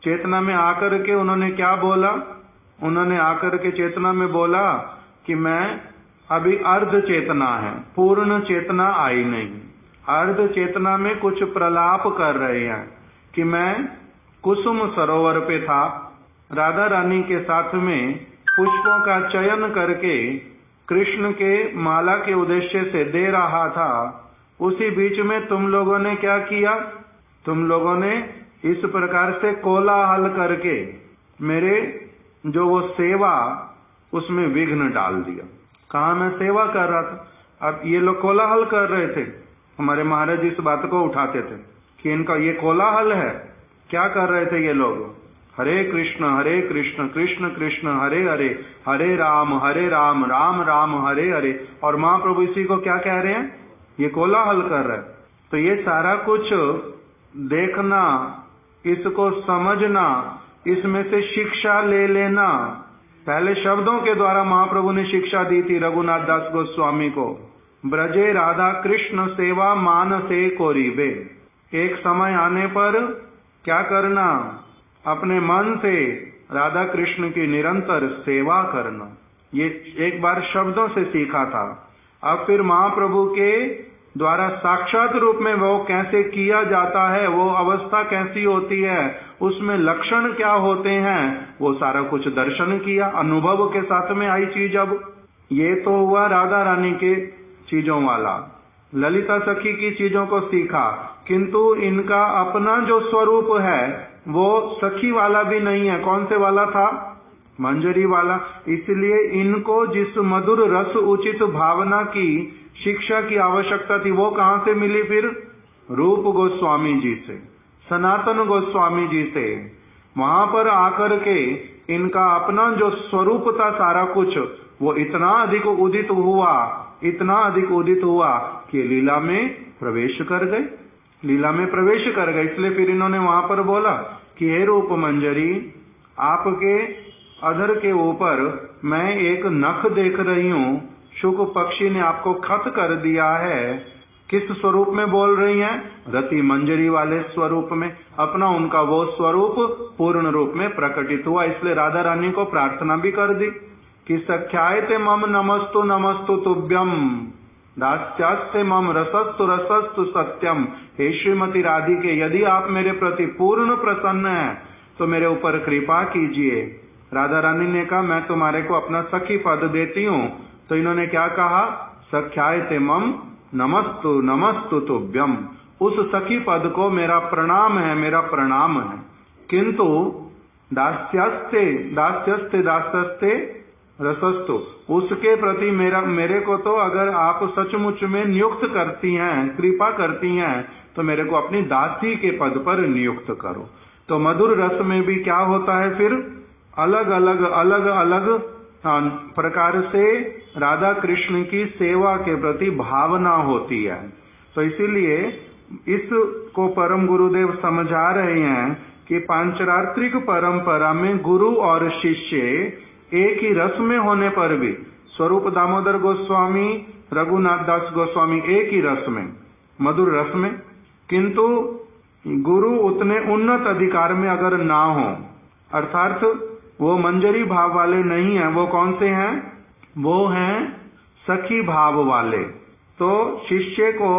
चेतना में आकर के उन्होंने क्या बोला, उन्होंने आकर के चेतना में बोला कि मैं अभी अर्ध चेतना है, पूर्ण चेतना आई नहीं। अर्ध चेतना में कुछ प्रलाप कर रहे हैं कि मैं कुसुम सरोवर पे था, राधा रानी के साथ में पुष्पों का चयन करके कृष्ण के माला के उद्देश्य से दे रहा था। उसी बीच में तुम लोगों ने क्या किया, तुम लोगों ने इस प्रकार से कोलाहल करके मेरे जो वो सेवा उसमें विघ्न डाल दिया। कहा मैं सेवा कर रहा था, अब ये लोग कोलाहल कर रहे थे, हमारे महाराज इस बात को उठाते थे कि इनका ये कोलाहल है। क्या कर रहे थे ये लोग? हरे कृष्ण कृष्ण कृष्ण हरे हरे, हरे राम राम राम हरे हरे। और महाप्रभु इसी को क्या कह रहे हैं? ये कोलाहल कर रहे हैं। तो ये सारा कुछ देखना, इसको समझना, इसमें से शिक्षा ले लेना। पहले शब्दों के द्वारा महाप्रभु ने शिक्षा दी थी रघुनाथ दास गोस्वामी को, ब्रजे राधा कृष्ण सेवा मानसे कोरीबे। एक समय आने पर क्या करना? अपने मन से राधा कृष्ण की निरंतर सेवा करना। ये एक बार शब्दों से सीखा था। अब फिर महाप्रभु के द्वारा साक्षात रूप में वो कैसे किया जाता है, वो अवस्था कैसी होती है, उसमें लक्षण क्या होते हैं, वो सारा कुछ दर्शन किया, अनुभव के साथ में आई चीज। अब ये तो हुआ राधा रानी के चीजों वाला, ललिता सखी की चीजों को सीखा, किंतु इनका अपना जो स्वरूप है वो सखी वाला भी नहीं है। कौन से वाला था? मंजरी वाला। इसलिए इनको जिस मधुर रस उचित भावना की शिक्षा की आवश्यकता थी, वो कहां से मिली फिर? रूप गोस्वामी जी से, सनातन गोस्वामी जी से। वहां पर आकर के इनका अपना जो स्वरूप था सारा कुछ, वो इतना अधिक उदित हुआ, इतना अधिक उदित हुआ कि लीला में प्रवेश कर गए, लीला में प्रवेश कर गए। इसलिए फिर इन्होंने वहां पर बोला कि हे रूप मंजरी, आपके अधर के ऊपर मैं एक नख देख रही हूं, शुक पक्षी ने आपको खत कर दिया है। किस स्वरूप में बोल रही हैं? रति मंजरी वाले स्वरूप में। अपना उनका वो स्वरूप पूर्ण रूप में प्रकटित हुआ। इसलिए राधा रानी को प्रार्थना भी कर दी कि सख्यायते मम नमस्तु नमस्तु तुभ्यम, दास्यास्ते मम रसस्तु रसस्तु सत्यम। हे श्रीमती राधिके, यदि आप मेरे प्रति पूर्ण प्रसन्न हैं तो मेरे ऊपर कृपा कीजिए। राधा रानी ने कहा मैं तुम्हारे को अपना सखी पद देती हूँ। तो इन्होंने क्या कहा? सख्यायते मम नमस्तु नमस्तु तुभ्यम। उस सखी पद को मेरा प्रणाम है, मेरा प्रणाम है। किंतु दास्यस्ते दास्यस्ते दास्यस्ते रसस्तु, उसके प्रति मेरे को तो अगर आप सचमुच में नियुक्त करती हैं, कृपा करती हैं, तो मेरे को अपनी दासी के पद पर नियुक्त करो। तो मधुर रस में भी क्या होता है फिर? अलग अलग प्रकार से राधा कृष्ण की सेवा के प्रति भावना होती है। तो इसीलिए इसको परम गुरुदेव समझा रहे हैं कि पांचरात्रिक परंपरा में गुरु और शिष्य एक ही रस में होने पर भी, स्वरूप दामोदर गोस्वामी, रघुनाथ दास गोस्वामी एक ही रस में, मधुर रस में, किंतु गुरु उतने उन्नत अधिकार में अगर ना हो, अर्थात वो मंजरी भाव वाले नहीं हैं। वो कौन से हैं? वो हैं सखी भाव वाले। तो शिष्य को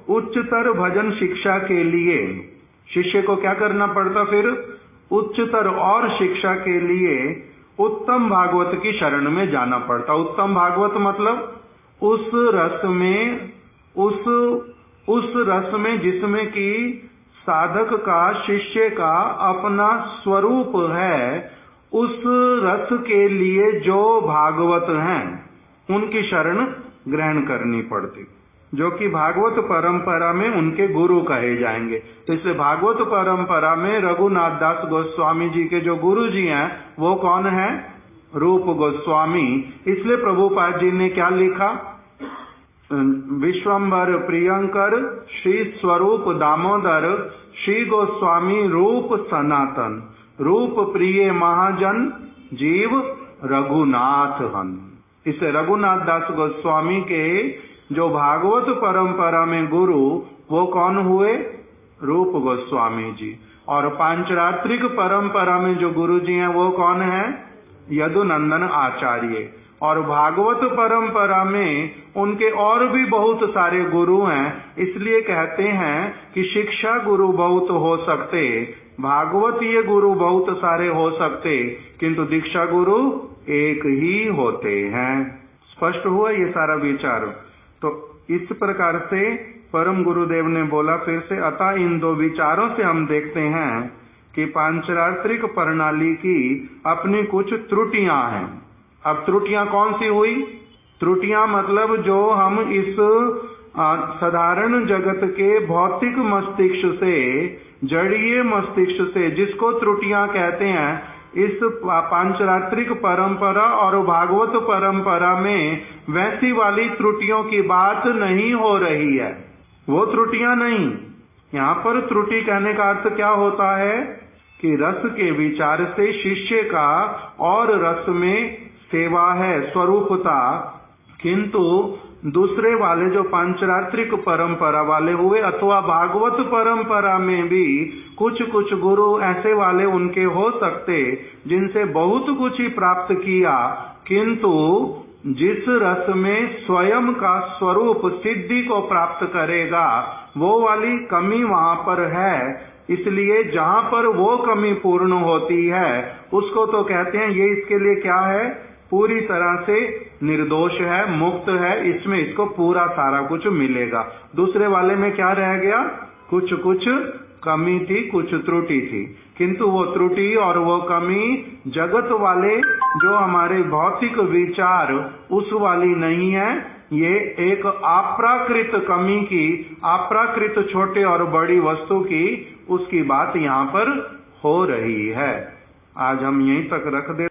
उच्चतर भजन शिक्षा के लिए शिष्य को क्या करना पड़ता? फिर उच्चतर और शिक्षा के लिए उत्तम भागवत की शरण में जाना पड़ता। उत्तम भागवत मतलब उस रस में जिसमें कि साधक का, शिष्य का अपना स्वरूप है, उस रस के लिए जो भागवत हैं उनकी शरण ग्रहण करनी पड़ती, जो कि भागवत परंपरा में उनके गुरु कहे जाएंगे। तो इसलिए भागवत परंपरा में रघुनाथ दास गोस्वामी जी के जो गुरु जी हैं वो कौन है? रूप गोस्वामी। इसलिए प्रभुपाद जी ने क्या लिखा? विश्वम्भर प्रियंकर श्री स्वरूप दामोदर श्री गोस्वामी रूप सनातन, रूप प्रिय महाजन जीव रघुनाथ हन। इसे रघुनाथ दास गोस्वामी के जो भागवत परंपरा में गुरु, वो कौन हुए? रूप गोस्वामी जी। और पांचरात्रिक परंपरा में जो गुरु जी हैं वो कौन है? यदुनंदन आचार्य। और भागवत परंपरा में उनके और भी बहुत सारे गुरु हैं। इसलिए कहते हैं कि शिक्षा गुरु बहुत हो सकते, भागवतीय गुरु बहुत सारे हो सकते, किंतु दीक्षा गुरु एक ही होते हैं। स्पष्ट हुआ ये सारा विचार? तो इस प्रकार से परम गुरुदेव ने बोला फिर से, अतः इन दो विचारों से हम देखते हैं कि पांचरात्रिक प्रणाली की अपनी कुछ त्रुटियां हैं। अब त्रुटियां कौन सी हुई? त्रुटियां मतलब जो हम इस साधारण जगत के भौतिक मस्तिष्क से, जड़ीय मस्तिष्क से, जिसको त्रुटियां कहते हैं, इस पांचरात्रिक परंपरा और भागवत परंपरा में वैसी वाली त्रुटियों की बात नहीं हो रही है। वो त्रुटियां नहीं। यहाँ पर त्रुटि कहने का अर्थ क्या होता है कि रस के विचार से शिष्य का और रस में सेवा है, स्वरूपता, किंतु दूसरे वाले जो पांचरात्रिक परंपरा वाले हुए अथवा भागवत परंपरा में भी कुछ कुछ गुरु ऐसे वाले उनके हो सकते जिनसे बहुत कुछ ही प्राप्त किया, किंतु जिस रस में स्वयं का स्वरूप सिद्धि को प्राप्त करेगा वो वाली कमी वहां पर है। इसलिए जहां पर वो कमी पूर्ण होती है उसको तो कहते हैं ये इसके लिए क्या है, पूरी तरह से निर्दोष है, मुक्त है, इसमें इसको पूरा सारा कुछ मिलेगा। दूसरे वाले में क्या रह गया, कुछ कुछ कमी थी, कुछ त्रुटि थी, किंतु वो त्रुटि और वो कमी जगत वाले जो हमारे भौतिक विचार उस वाली नहीं है। ये एक अप्राकृत कमी की, अप्राकृत छोटे और बड़ी वस्तु की, उसकी बात यहाँ पर हो रही है। आज हम यहीं तक रख दे।